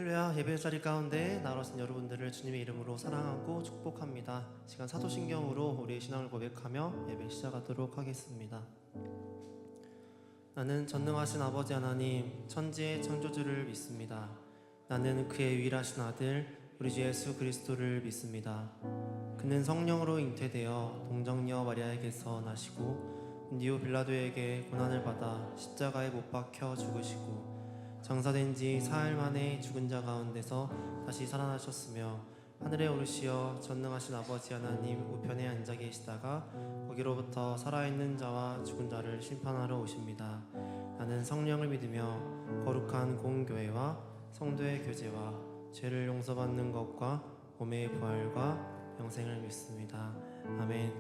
할렐루야. 예배 자리 가운데 나오신 여러분들을 주님의 이름으로 사랑하고 축복합니다. 시간 사도신경으로 우리의 신앙을 고백하며 예배 시작하도록 하겠습니다. 나는 전능하신 아버지 하나님 천지의 창조주를 믿습니다. 나는 그의 유일하신 아들 우리 주 예수 그리스도를 믿습니다. 그는 성령으로 잉태되어 동정녀 마리아에게서 나시고 본디오 빌라도에게 고난을 받아 십자가에 못 박혀 죽으시고 장사된 지 사흘 만에 죽은 자 가운데서 다시 살아나셨으며 하늘에 오르시어 전능하신 아버지 하나님 우편에 앉아 계시다가 거기로부터 살아있는 자와 죽은 자를 심판하러 오십니다. 나는 성령을 믿으며 거룩한 공교회와 성도의 교제와 죄를 용서받는 것과 몸의 부활과 영생을 믿습니다. 아멘.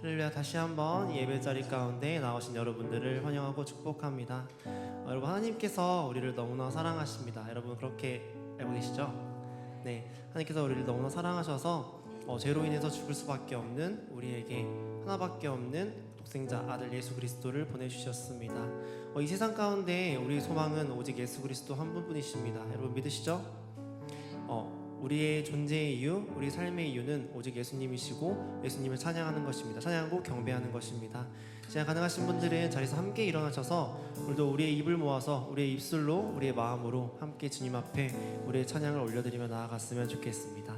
할렐루야. 다시 한번 예배 자리 가운데 나오신 여러분들을 환영하고 축복합니다. 여러분, 하나님께서 우리를 너무나 사랑하십니다. 여러분 그렇게 알고 계시죠? 네, 하나님께서 우리를 너무나 사랑하셔서 죄로 인해서 죽을 수밖에 없는 우리에게 하나밖에 없는 독생자 아들 예수 그리스도를 보내주셨습니다. 이 세상 가운데 우리의 소망은 오직 예수 그리스도 한 분뿐이십니다. 여러분 믿으시죠? 우리의 존재의 이유, 우리 삶의 이유는 오직 예수님이시고 예수님을 찬양하는 것입니다. 찬양하고 경배하는 것입니다. 시간 가능하신 분들은 자리에서 함께 일어나셔서 오늘도 우리의 입을 모아서 우리의 입술로 우리의 마음으로 함께 주님 앞에 우리의 찬양을 올려드리며 나아갔으면 좋겠습니다.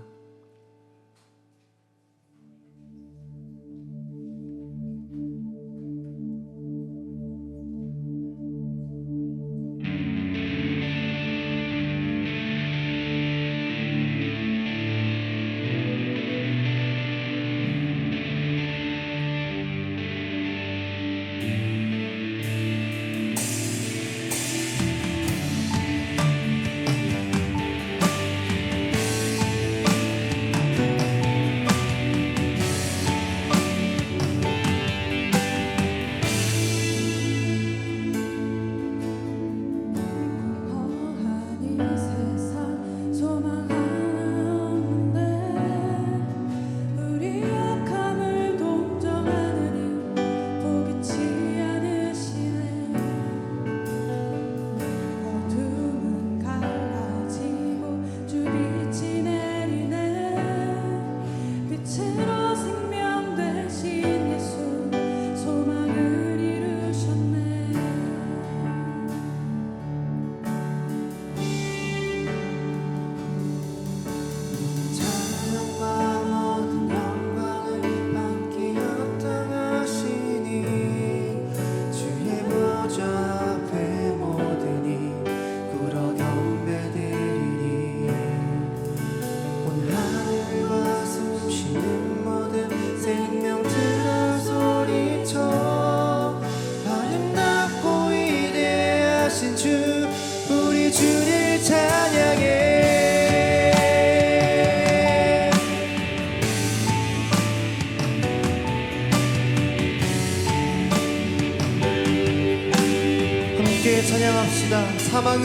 찬양합시다. 사망은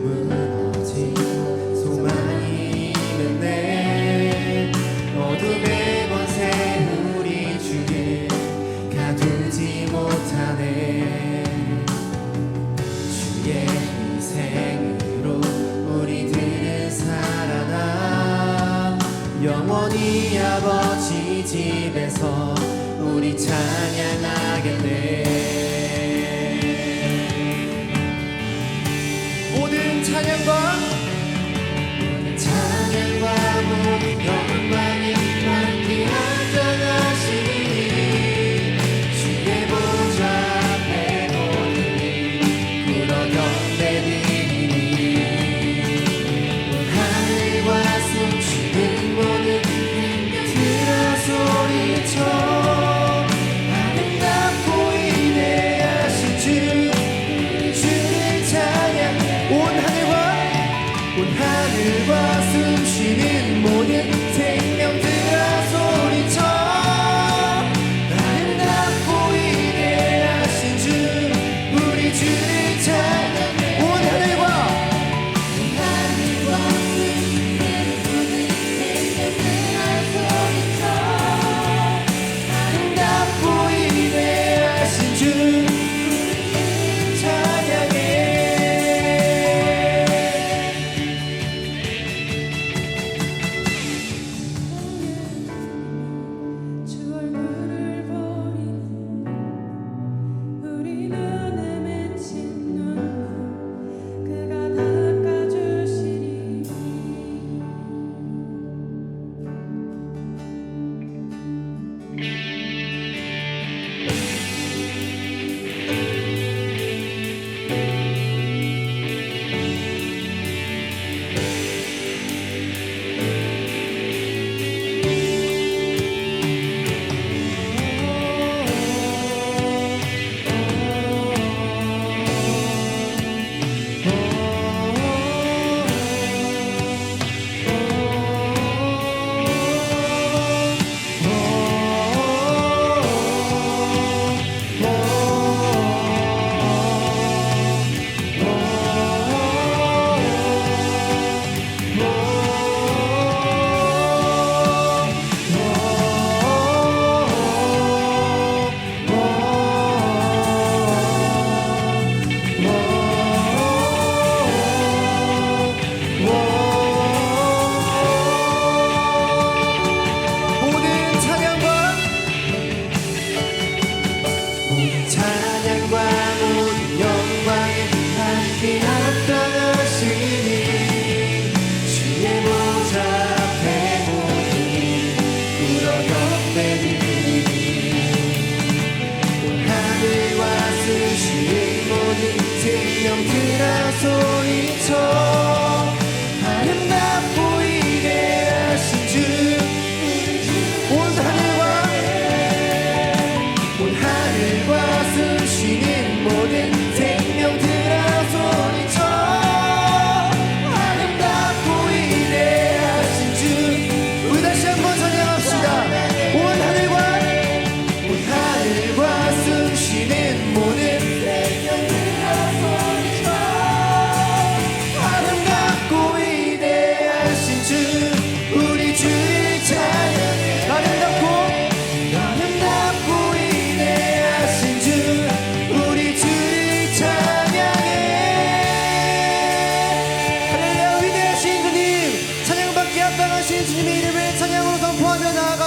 무너지고 소망이 있네. 어둠의 권세 우리 주를 가두지 못하네. 주의 희생으로 우리들은 살아나 영원히 아버지 집에서 우리 찬양하겠네. 모든 찬양과 모든 영광이 함께 앉아가시니 주의 보좌 앞에 모든 그런 경배드리니 하늘과 숨쉬는 모든 들어 소리쳐 아름답고 위대하신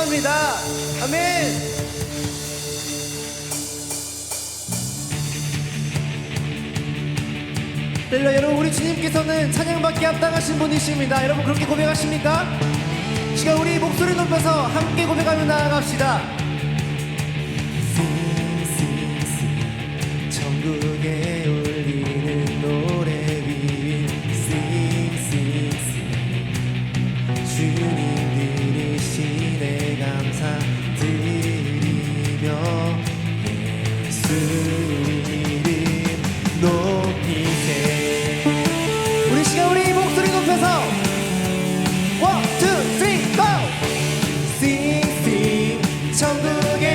감사합니다. 아멘. 렐라 여러분, 우리 주님께서는 찬양받기 합당하신 분이십니다. 여러분 그렇게 고백하십니까? 시간 우리 목소리 높여서 함께 고백하며 나아갑시다. 천국에 울리는 노래 위에 주님 들으시네 감사드리며 예수 이름 높이세. 우리 시간 우리 목소리 높여서 One, two, three, go! Sing, sing. 천국에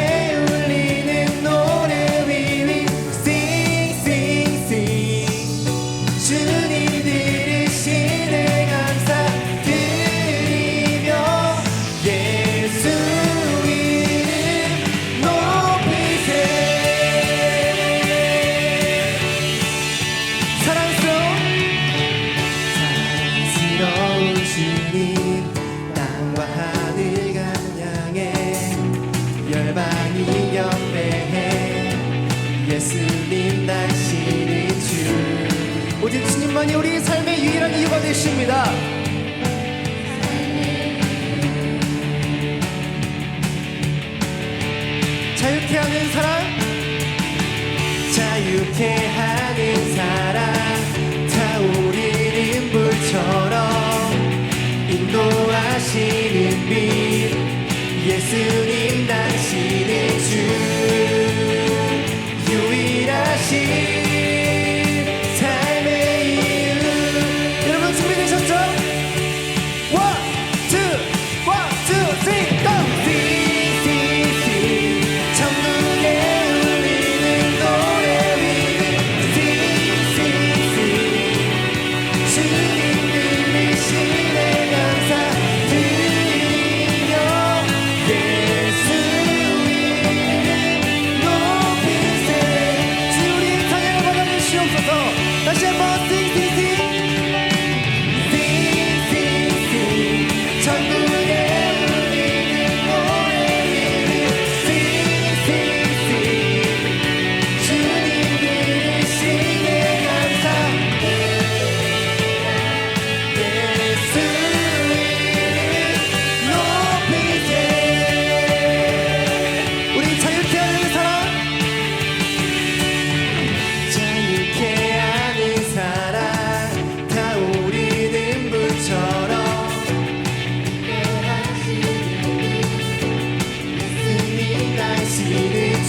울리는 노래 위에 Sing, sing, sing. 주님 들으시네 감사드리며 예수 이름 높이세. 사랑스러운 주님 땅과 하늘 감량해 열방이 경배해 예수님 당신은 주. 오직 주님만이 우리 삶의 유일한 이유가 되십니다. 자유케 하는 사랑, 자유케 하는 사랑, 타오르는 불처럼 인도하시는 빛 예수님 당신의 주 유일하신 삶의 이유. 여러분 준비되셨죠? One, two, three, go! Sing, sing, sing. 천국에 울리는 노래 위에 Sing, sing, sing. 주님 들으시네 감사드리며 예수 이름 높이세. 주 우리의 찬양을 받아주시옵소서. 다시 한번 Sing, sing, sing. Sing, sing, sing. 천국에 울리는 노래 위에 Sing, sing, sing. 주님 들으시네 감사드리며 예수 이름 높이세. 우리 자유케 하는 사랑, 자유케 하는 사랑, 타오르는 불처럼 예수님 당신은 주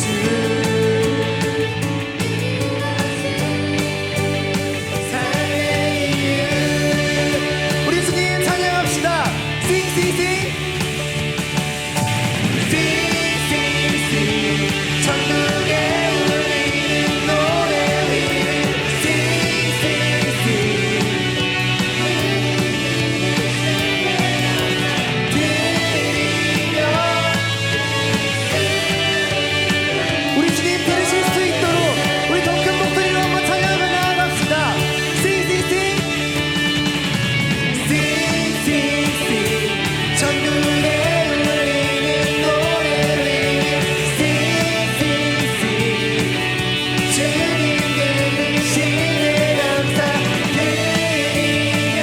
삶의 이유. 우리 주님 찬양합시다. Sing, sing, sing. Sing, sing, sing. 천국에 울리는 노래 위에 Sing, sing, sing. 드리며 우리 주님 들으실 수 있도록 우리 더 큰 목소리로 한번 찬양하며 나아갑시다. Sing, sing, sing. Sing, sing, sing. 천국에 울리는 노래 위에 Sing, sing, sing. 주님 들으시네 감사드리며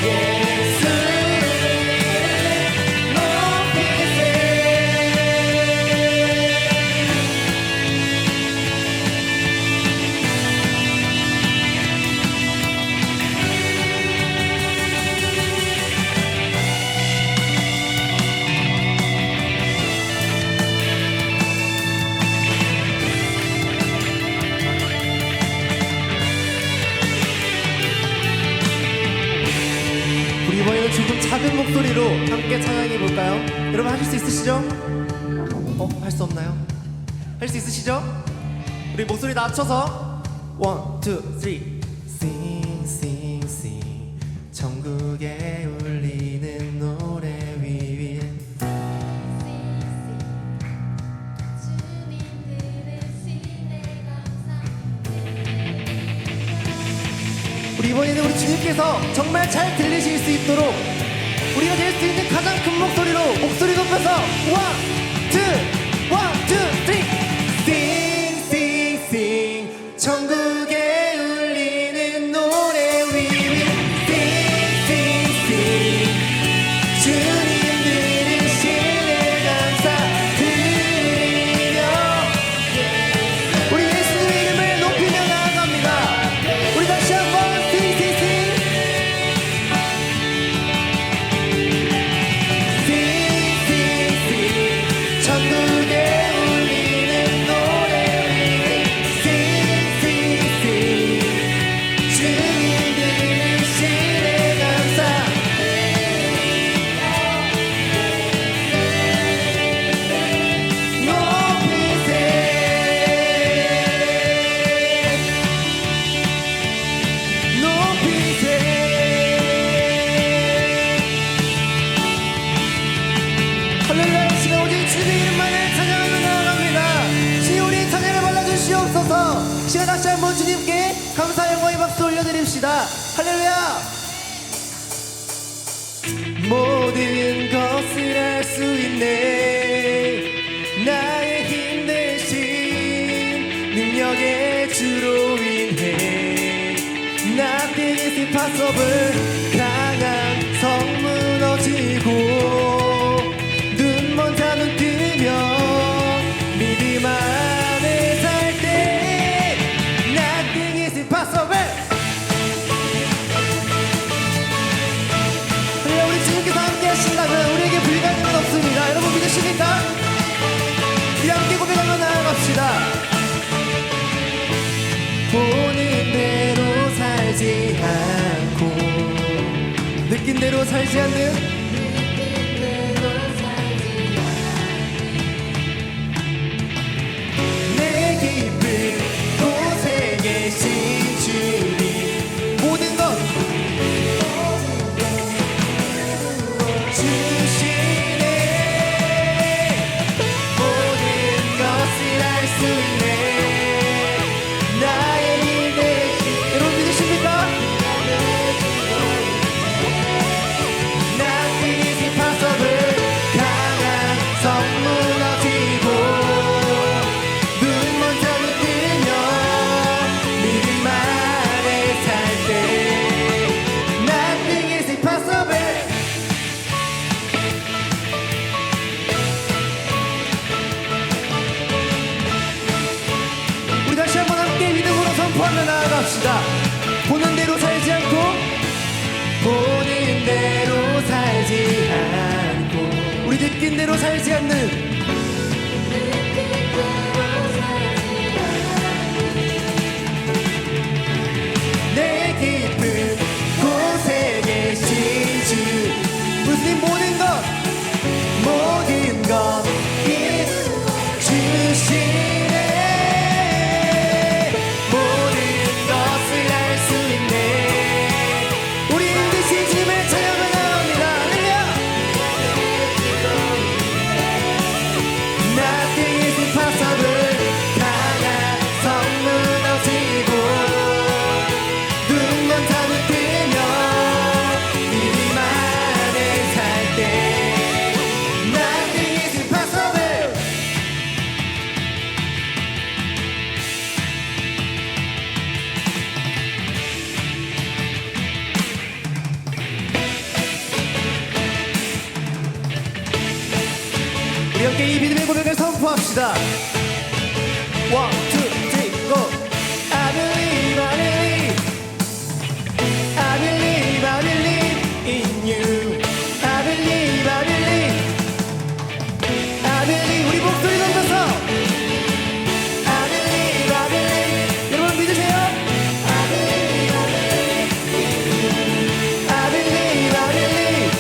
예수 이름 높이세. 우리 이번에는 조금 작은 목소리로 함께 찬양해 볼까요? 여러분 하실 수 있으시죠? 할 수 없나요? 할 수 있으시죠? 우리 목소리 낮춰서 One, two, three. Sing, sing, sing. 천국에 울리는 노래 위에 우리 이번에는 우리 주님께서 정말 잘 들리실 수 있도록 우리가 낼 수 있는 가장 큰 목소리로 목소리 높여서 주님의 이름만을 찬양하며 나아갑니다. 주님 우리 찬양을 받아주시옵소서. 시간 다시 한번 주님께 감사 영광의 박수 올려드립시다. 할렐루야. 모든 것을 할 수 있네. 나의 힘 대신 능력의 주로 인해 Nothing is impossible. 강한 성 무너지고 눈 먼저 눈 뜨면 믿음 안에 살 때 Nothing is impossible. 그래 우리 주님께서 함께 하신다면 우리에게 불가능한 건 없습니다. 여러분 믿으십니까? 우리 함께 고백하며 나아갑시다. 보는 대로 살지 않고 느낀 대로 살지 않는 내 깊은 곳에 계신 주님 모든 것 주시네. 모든 것을 할 수 있네. 나의 힘 대신 여러분 믿으십니까? Nothing is impossible. 강한 성 무너지고 눈 먼저 눈 뜨면 믿음 안에 살 때 Nothing is impossible. 우리 다시 한번 함께 믿음으로 선포하며 나아갑시다. 보는 대로 살지 않고 보는 대로 살지 않고 우리 느낀 대로 살지 않는 내 깊은 곳에 계신 주 무슨 모든 것 주시네. 모든 것을 할 수 있네. 우리 힘드신 주님을 찬양하며 나갑니다. 할렐루야. Nothing is impossible. 강한 성 무너지고 눈 먼저 눈 뜨면 믿음 안에 살 때 Nothing is impossible. 우리 함께 이 믿음의 고백을 선포합시다. One, two, three, go. I believe, I believe, I believe, I believe in you. I believe, I believe, I believe. 우리 목소리 높여서 I believe, I believe. 여러분 믿으세요? I believe, I believe, I believe, I believe.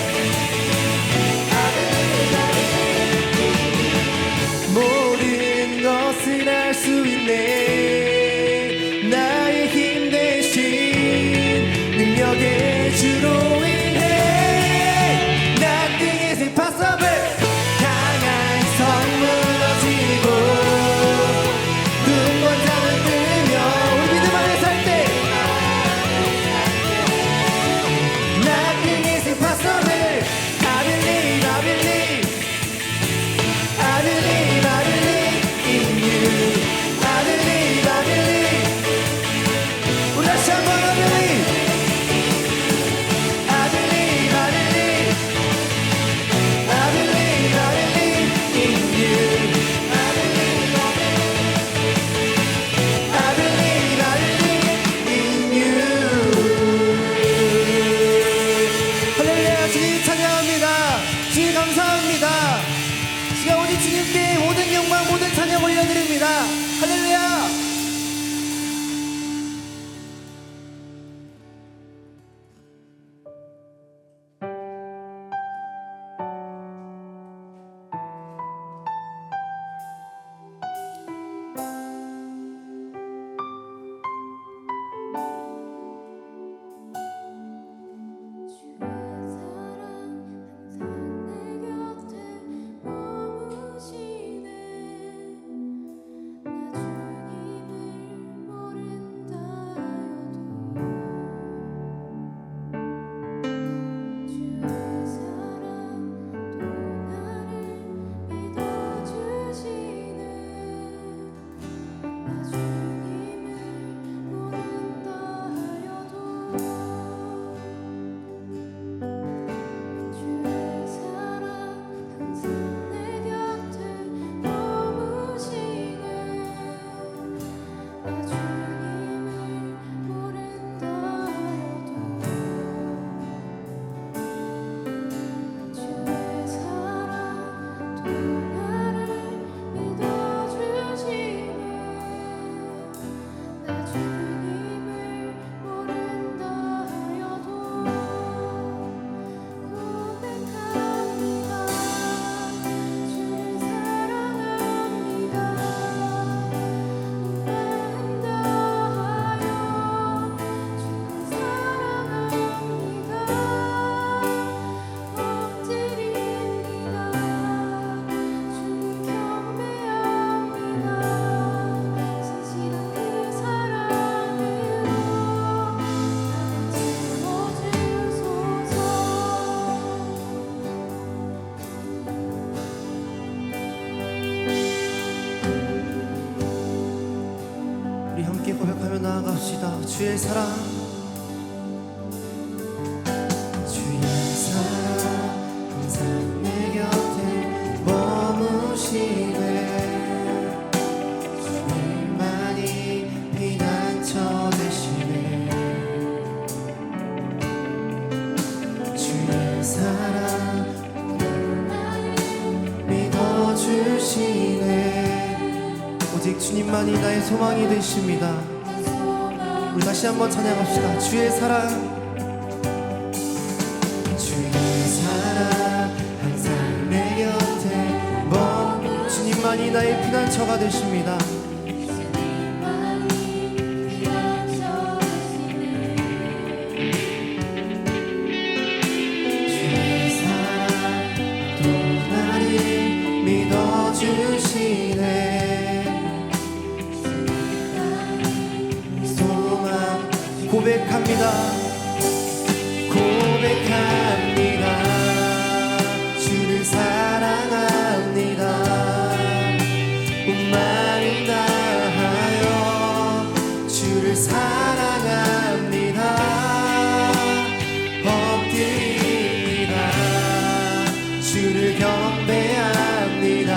주의 사랑, 주의 사랑 항상 내 곁에 머무시네. 주님만이 피난처 되시네. 주의 사랑 믿어주시네. 오직 주님만이 나의 소망이 되십니다. 우리 다시 한번 찬양합시다. 주의 사랑, 주의 사랑 항상 내 곁에 주님만이 나의 피난처가 되십니다. 주의 사랑 또 나를 믿어주시네. 고백합니다. 고백합니다. 주를 사랑합니다. 온 마음 다하여 주를 사랑합니다. 엎드립니다. 주를 경배합니다.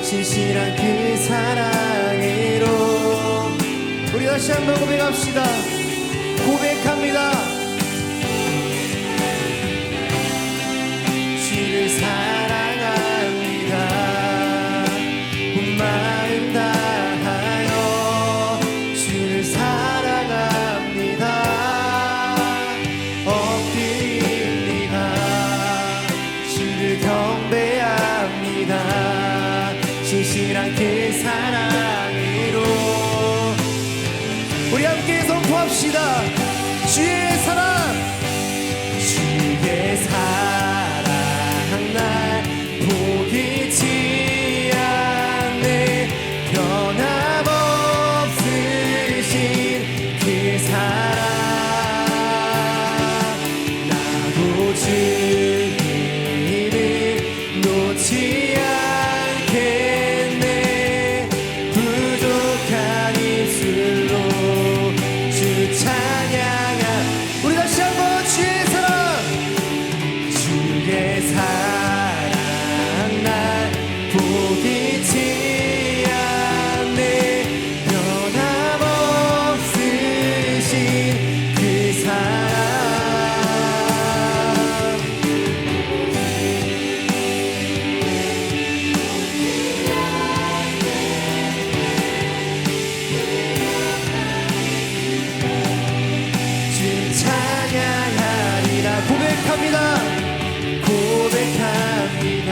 신실한 그 사랑으로 우리 다시 한번 고백합시다. 고백합니다. 주를 사랑합니다. 온 마음 다하여 주를 사랑합니다. 엎드립니다. 주를 경배합니다. 신실한 그 사랑으로 우리 함께 선포합시다. 주의 사랑, 주의 사랑 날 포기치 않네. 변함없으신 그 사랑 나도 주님을 놓지 않겠네. 부족한 입술로 찬양한 우리 다시 한번 주의 사랑, 주의 사랑 날 포기치 않네. 변함없으신 그 사랑 고백합니다. 고백합니다.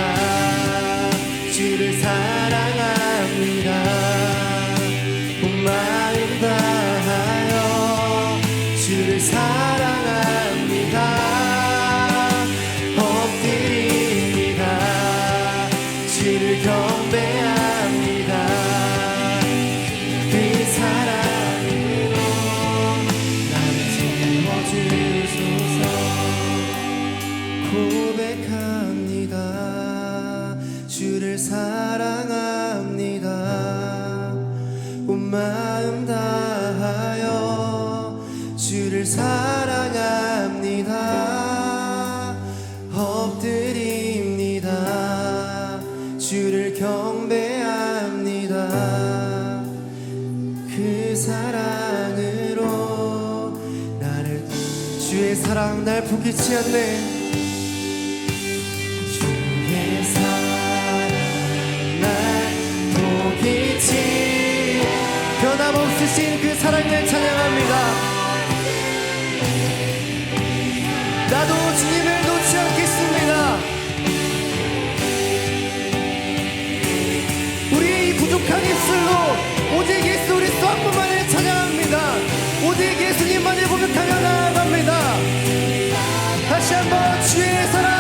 주를 사랑합니다. 온 마음 다하여 주를 사랑합니다. 엎드립니다. 주를 경배합니다. 그 사랑으로 나를 채워주소서. 고백합니다. 주를 사랑합니다. 온 마음 다하여 주를 사랑합니다. 엎드립니다. 주를 경배합니다. 그 사랑으로 나를 주의 사랑 날 포기치 않네. 변함없으신 그 사랑을 찬양합니다. 나도 주님을 놓지 않겠습니다. 우리의 이 부족한 입술로 오직 예수 그리스도 한 분만을 찬양합니다. 오직 예수님만을 고백하며 나아갑니다. 다시 한번 주의 사랑,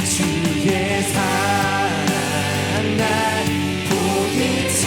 주의 사랑 날 포기치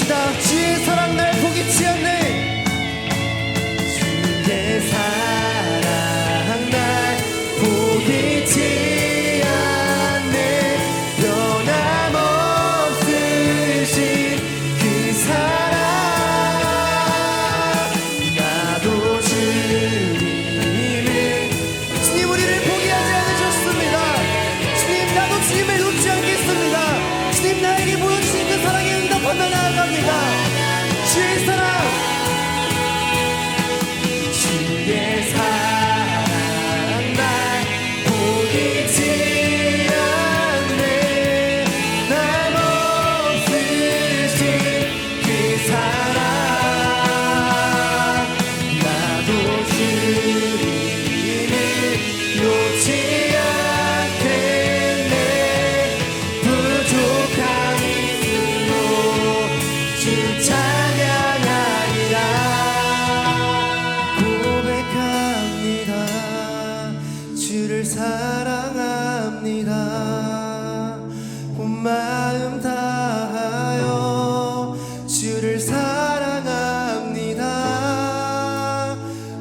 고백합시다. 주의 사랑 날 포기치 않네. 주의 사랑 날 포기치 않네. 변함없으신 그 사랑 나도 주님을 주님 우리를 포기하지 않으셨습니다. 주님 나도 주님을 놓지 않겠습니다. 주님 나에게 보여주신 그 사랑에 응답하며 나아갑니다. 주의 사랑 주의 사랑 날 포기치 않네. 남 없으신 그 사랑 나도 주님을 놓지 않겠네. 부족한 힘으로 주 찬양하리라. 고백합니다. 주를 사랑합니다. 온 마음 다하여 주를 사랑합니다.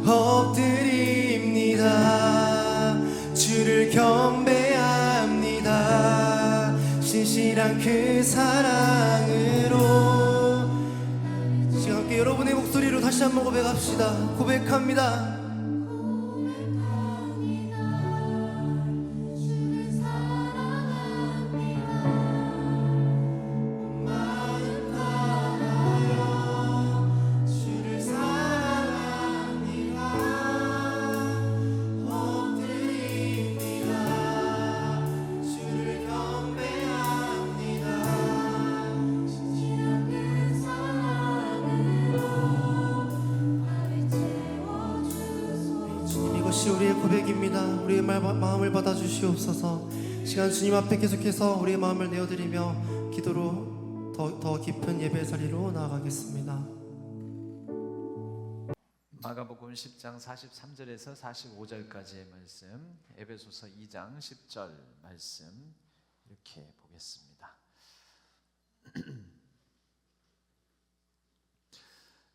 엎드립니다. 주를 경배합니다. 신실한 그 사랑으로. 지금 함께 여러분의 목소리로 다시 한번 고백합시다. 고백합니다. 주를 사랑합니다. 엎드립니다. 주를 경배합니다. 신실한 그 주님 이것이 우리의 고백입니다. 우리의 마음을 받아주시옵소서. 시간 주님 앞에 계속해서 우리의 마음을 내어드리며 기도로 더 깊은 예배 자리로 나아가겠습니다. 마가복음 10장 43절에서 45절까지의 말씀, 에베소서 2장 10절 말씀 이렇게 보겠습니다.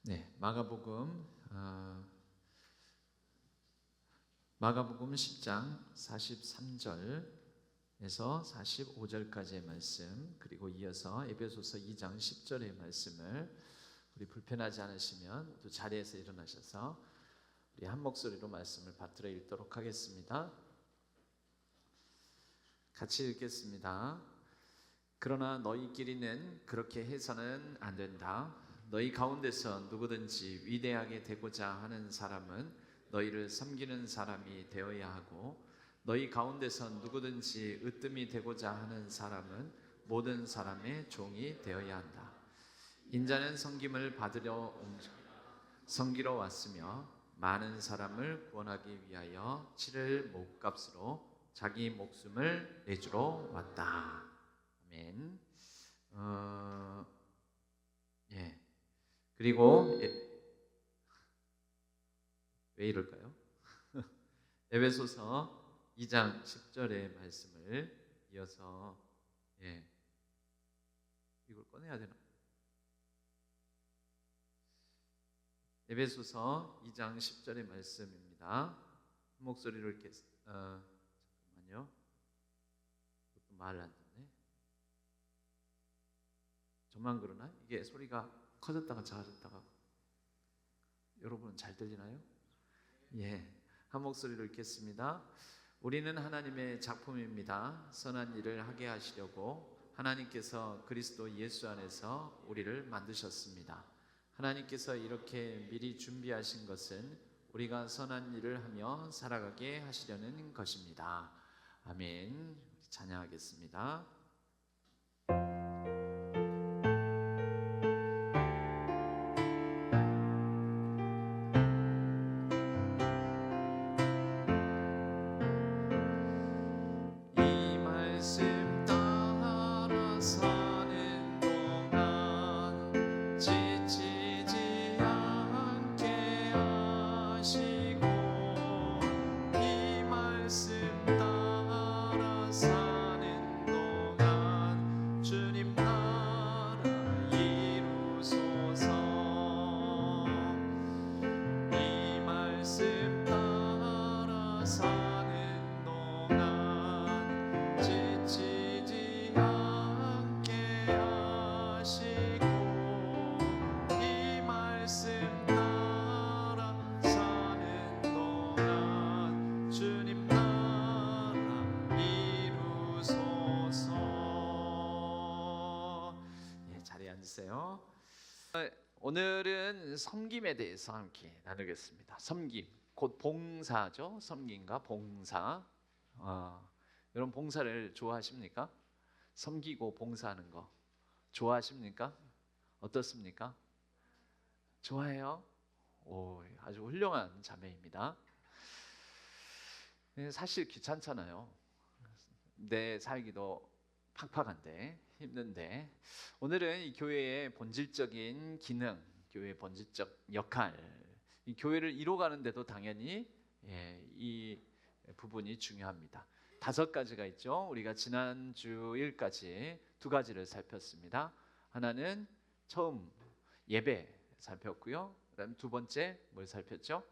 네, 마가복음 10장 43절에서 45절까지의 말씀, 그리고 이어서 에베소서 2장 10절의 말씀을 우리 불편하지 않으시면 또 자리에서 일어나셔서 우리 한 목소리로 말씀을 받들어 읽도록 하겠습니다. 같이 읽겠습니다. 그러나 너희끼리는 그렇게 해서는 안 된다. 너희 가운데서 누구든지 위대하게 되고자 하는 사람은 너희를 섬기는 사람이 되어야 하고, 너희 가운데서 누구든지 으뜸이 되고자 하는 사람은 모든 사람의 종이 되어야 한다. 인자는 섬김을 섬기러 왔으며 많은 사람을 구원하기 위하여 치를 목값으로 자기 목숨을 내주러 왔다. 아멘. 그리고 왜 이럴까요? 에베소서 2장 10절의 말씀을 이어서 이걸 꺼내야 되나? 에베소서 2장 10절의 말씀입니다. 목소리로 이렇게 잠깐만요. 말을 안 듣네. 저만 그러나? 이게 소리가 커졌다가 작아졌다가. 여러분은 잘 들리나요? 한 목소리로 읽겠습니다. 우리는 하나님의 작품입니다. 선한 일을 하게 하시려고 하나님께서 그리스도 예수 안에서 우리를 만드셨습니다. 하나님께서 이렇게 미리 준비하신 것은 우리가 선한 일을 하며 살아가게 하시려는 것입니다. 아멘. 찬양하겠습니다. 이 말씀 따라 사는 있어요. 오늘은 섬김에 대해서 함께 나누겠습니다. 섬김, 곧 봉사죠. 섬김과 봉사. 여러분 봉사를 좋아하십니까? 섬기고 봉사하는 거 좋아하십니까? 어떻습니까? 좋아해요? 오, 아주 훌륭한 자매입니다. 사실 귀찮잖아요. 내 살기도 팍팍한데 힘든데 오늘은 이 교회의 본질적인 기능, 교회의 본질적 역할, 이 교회를 이뤄가는데도 당연히 이 부분이 중요합니다. 5가지가 있죠. 우리가 지난 주일까지 2가지를 살폈습니다. 하나는 처음 예배 살폈고요. 그다음 2번째 뭘 살폈죠?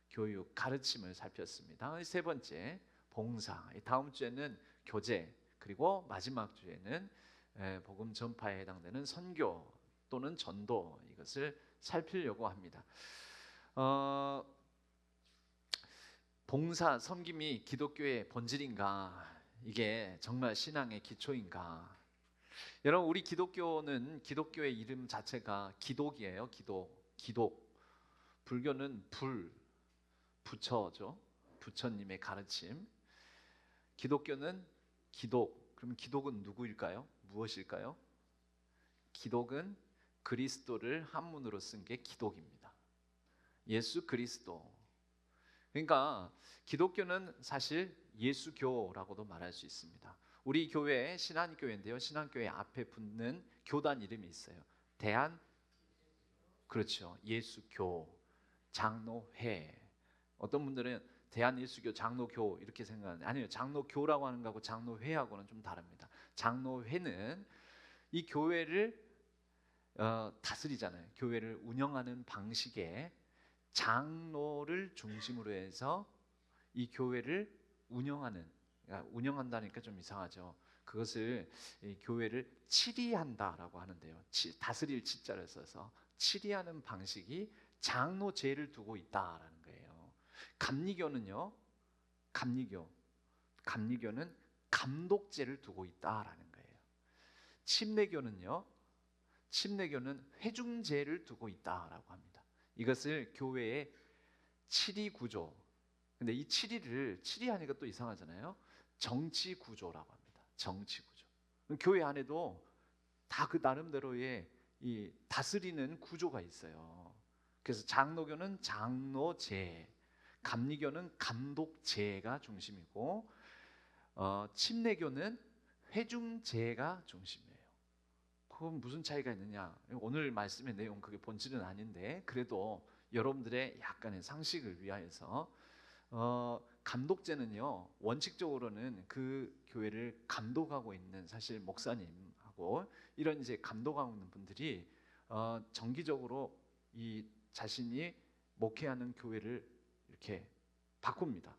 교육, 가르침을 살폈습니다. 3번째 봉사. 다음 주에는 교제, 그리고 마지막 주에는 복음 전파에 해당되는 선교 또는 전도, 이것을 살피려고 합니다. 봉사, 섬김이 기독교의 본질인가? 이게 정말 신앙의 기초인가? 여러분, 우리 기독교는 기독교의 이름 자체가 기독이에요. 기독. 불교는 부처죠. 부처님의 가르침. 기독교는 기독. 그러면 기독은 누구일까요? 무엇일까요? 기독은 그리스도를 한문으로 쓴 게 기독입니다. 예수 그리스도. 그러니까 기독교는 사실 예수교라고도 말할 수 있습니다. 우리 교회 신한교회인데요. 신한교회 앞에 붙는 교단 이름이 있어요. 그렇죠. 예수교, 장로회. 어떤 분들은 대한예수교 장로교 이렇게 생각하는데 아니요. 장로교라고 하는 거하고 장로회하고는 좀 다릅니다. 장로회는 이 교회를 다스리잖아요. 교회를 운영하는 방식에 장로를 중심으로 해서 이 교회를 운영한다니까 좀 이상하죠. 그것을 이 교회를 치리한다라고 하는데요. 다스릴 치자를 써서 치리하는 방식이 장로제를 두고 있다라는 거예요. 감리교는 감독제를 두고 있다라는 거예요. 침례교는 회중제를 두고 있다라고 합니다. 이것을 교회의 치리 구조. 근데 이 치리하니까 또 이상하잖아요. 정치 구조라고 합니다. 정치 구조. 교회 안에도 다 그 나름대로의 이 다스리는 구조가 있어요. 그래서 장로교는 장로제, 감리교는 감독제가 중심이고, 침례교는 회중제가 중심이에요. 그건 무슨 차이가 있느냐? 오늘 말씀의 내용 그게 본질은 아닌데 그래도 여러분들의 약간의 상식을 위하여서 감독제는요 원칙적으로는 그 교회를 감독하고 있는 사실 목사님하고 이런 이제 감독하고 있는 분들이 정기적으로 이 자신이 목회하는 교회를 이렇게 바꿉니다.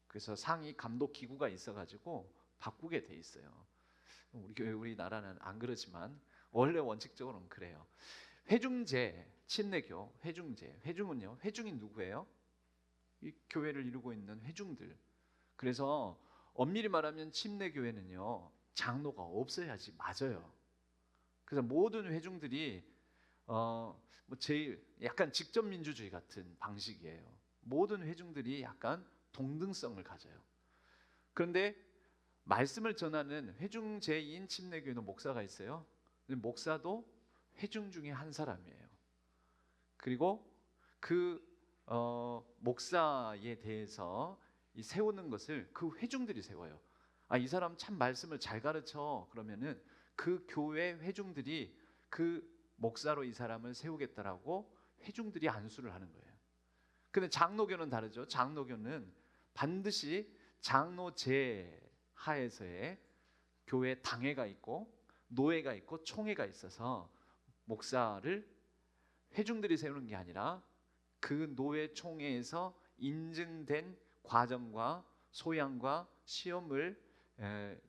그래서 상위 감독 기구가 있어가지고 바꾸게 돼 있어요. 우리나라는 안 그러지만 원래 원칙적으로는 그래요. 회중제, 침례교, 회중은요. 회중이 누구예요? 이 교회를 이루고 있는 회중들. 그래서 엄밀히 말하면 침례교회는요 장로가 없어야지 맞아요. 그래서 모든 회중들이 제일 약간 직접 민주주의 같은 방식이에요. 모든 회중들이 약간 동등성을 가져요. 그런데 말씀을 전하는 회중제인 침례교회는 목사가 있어요. 근데 목사도 회중 중에 한 사람이에요. 그리고 그 목사에 대해서 세우는 것을 그 회중들이 세워요. 이 사람 참 말씀을 잘 가르쳐. 그러면은 그 교회 회중들이 그 목사로 이 사람을 세우겠다라고 회중들이 안수를 하는 거예요. 근데 장로교는 다르죠. 장로교는 반드시 장로제 하에서의 교회 당회가 있고 노회가 있고 총회가 있어서 목사를 회중들이 세우는 게 아니라 그 노회 총회에서 인증된 과정과 소양과 시험을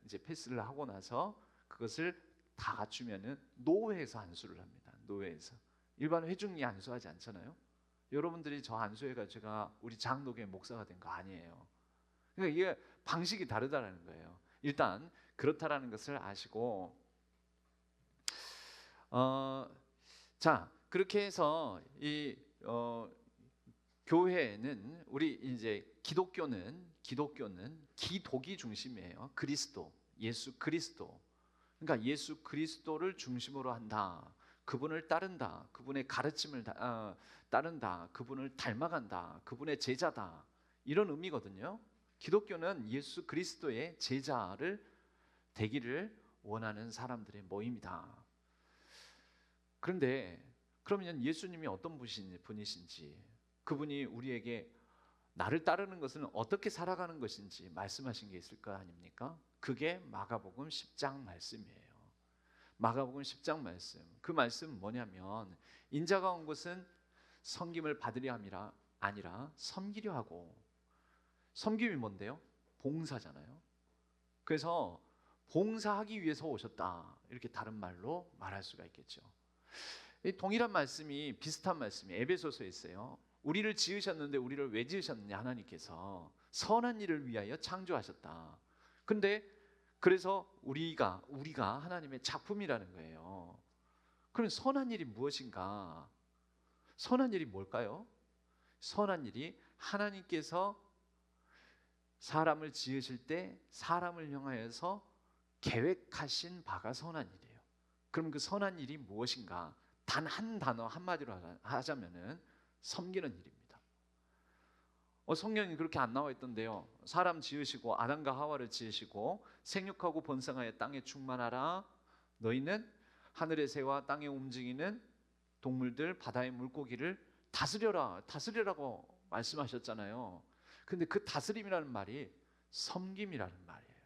이제 패스를 하고 나서 그것을 다 갖추면은 노회에서 안수를 합니다. 노회에서 일반 회중이 안수하지 않잖아요. 여러분들이 저 안수회가 제가 우리 장로교회 목사가 된 거 아니에요. 그러니까 이게 방식이 다르다라는 거예요. 일단 그렇다라는 것을 아시고 자, 그렇게 해서 교회는 우리 이제 기독교는 기독이 중심이에요. 그리스도, 예수 그리스도. 그러니까 예수 그리스도를 중심으로 한다. 그분을 따른다. 그분의 가르침을 따른다. 그분을 닮아간다. 그분의 제자다. 이런 의미거든요. 기독교는 예수 그리스도의 제자를 되기를 원하는 사람들의 모임이다. 그런데 그러면 예수님이 어떤 분이신지, 그분이 우리에게 나를 따르는 것은 어떻게 살아가는 것인지 말씀하신 게 있을 거 아닙니까? 그게 마가복음 10장 말씀이에요. 마가복음 10장 말씀. 그 말씀 뭐냐면 인자가 온 것은 섬김을 받으려 함이라 아니라 섬기려 하고. 섬김이 뭔데요? 봉사잖아요. 그래서 봉사하기 위해서 오셨다. 이렇게 다른 말로 말할 수가 있겠죠. 이 동일한 말씀이 비슷한 말씀이 에베소서에 있어요. 우리를 지으셨는데 우리를 왜 지으셨느냐? 하나님께서 선한 일을 위하여 창조하셨다. 근데 그래서 우리가 하나님의 작품이라는 거예요. 그럼 선한 일이 무엇인가? 선한 일이 뭘까요? 선한 일이 하나님께서 사람을 지으실 때 사람을 향하여서 계획하신 바가 선한 일이에요. 그럼 그 선한 일이 무엇인가? 단 한 단어 한마디로 하자면은 섬기는 일입니다. 성경이 그렇게 안 나와 있던데요. 사람 지으시고 아담과 하와를 지으시고 생육하고 번성하여 땅에 충만하라. 너희는 하늘의 새와 땅에 움직이는 동물들 바다의 물고기를 다스려라고 말씀하셨잖아요. 근데 그 다스림이라는 말이 섬김이라는 말이에요.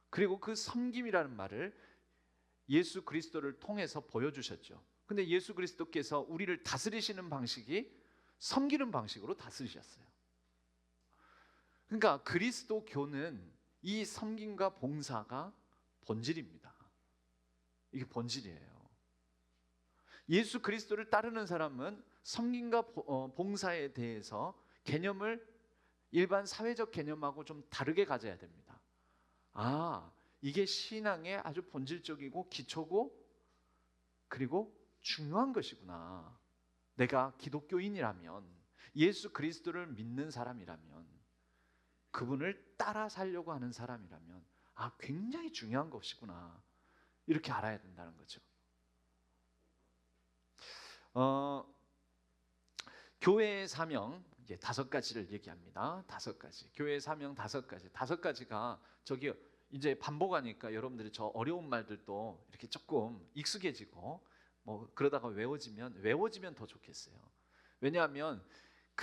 그리고 그 섬김이라는 말을 예수 그리스도를 통해서 보여주셨죠. 근데 예수 그리스도께서 우리를 다스리시는 방식이 섬기는 방식으로 다스리셨어요. 그러니까 그리스도교는 이 섬김과 봉사가 본질입니다. 이게 본질이에요. 예수 그리스도를 따르는 사람은 섬김과 봉사에 대해서 개념을 일반 사회적 개념하고 좀 다르게 가져야 됩니다. 이게 신앙의 아주 본질적이고 기초고 그리고 중요한 것이구나. 내가 기독교인이라면, 예수 그리스도를 믿는 사람이라면, 그분을 따라 살려고 하는 사람이라면 굉장히 중요한 것이구나. 이렇게 알아야 된다는 거죠. 교회의 사명 이제 5가지를 얘기합니다. 5가지. 교회의 사명 5가지. 5가지가 저기 이제 반복하니까 여러분들이 저 어려운 말들도 이렇게 조금 익숙해지고 그러다가 외워지면 더 좋겠어요. 왜냐하면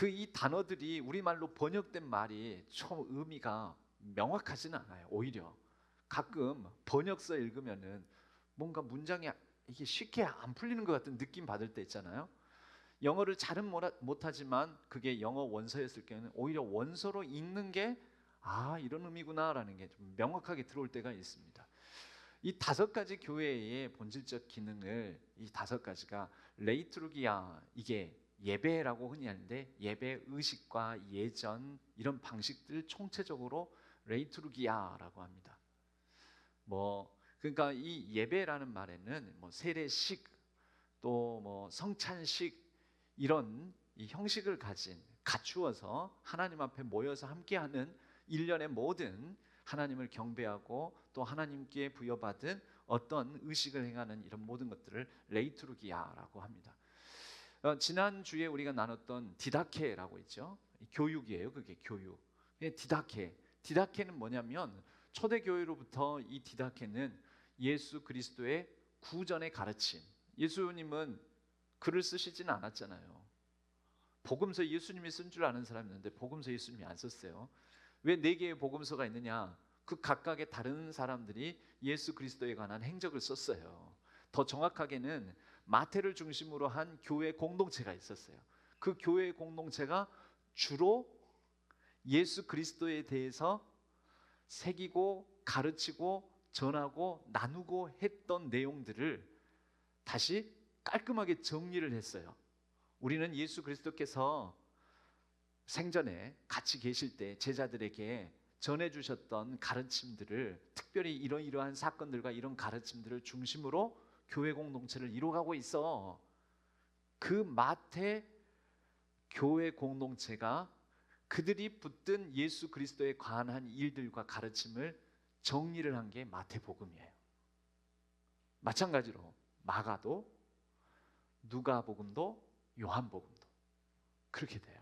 이 단어들이 우리말로 번역된 말이 좀 의미가 명확하지는 않아요. 오히려 가끔 번역서 읽으면은 뭔가 문장이 이게 쉽게 안 풀리는 것 같은 느낌 받을 때 있잖아요. 영어를 잘은 못하지만 그게 영어 원서였을 경우는 오히려 원서로 읽는 게 이런 의미구나라는 게 좀 명확하게 들어올 때가 있습니다. 이 5가지 교회의 본질적 기능을 이 5가지가 레이투르기아, 이게 예배라고 흔히 하는데 예배 의식과 예전 이런 방식들 총체적으로 레이투르기아라고 합니다. 그러니까 이 예배라는 말에는 세례식 또 성찬식 이런 이 형식을 갖추어서 하나님 앞에 모여서 함께하는 일련의 모든 하나님을 경배하고 또 하나님께 부여받은 어떤 의식을 행하는 이런 모든 것들을 레이투르기아라고 합니다. 지난주에 우리가 나눴던 디다케라고 있죠. 교육이에요. 그게 교육. 디다케는 뭐냐면 초대교회로부터 이 디다케는 예수 그리스도의 구전의 가르침. 예수님은 글을 쓰시지는 않았잖아요. 복음서 예수님이 쓴 줄 아는 사람이 있는데 복음서 예수님이 안 썼어요. 왜 4개의 복음서가 있느냐? 그 각각의 다른 사람들이 예수 그리스도에 관한 행적을 썼어요. 더 정확하게는 마태를 중심으로 한 교회 공동체가 있었어요. 그 교회 공동체가 주로 예수 그리스도에 대해서 새기고 가르치고 전하고 나누고 했던 내용들을 다시 깔끔하게 정리를 했어요. 우리는 예수 그리스도께서 생전에 같이 계실 때 제자들에게 전해주셨던 가르침들을 특별히 이러한 사건들과 이런 가르침들을 중심으로 교회 공동체를 이루어가고 있어. 그 마태 교회 공동체가 그들이 붙든 예수 그리스도에 관한 일들과 가르침을 정리를 한 게 마태복음이에요. 마찬가지로 마가도, 누가복음도, 요한복음도 그렇게 돼요.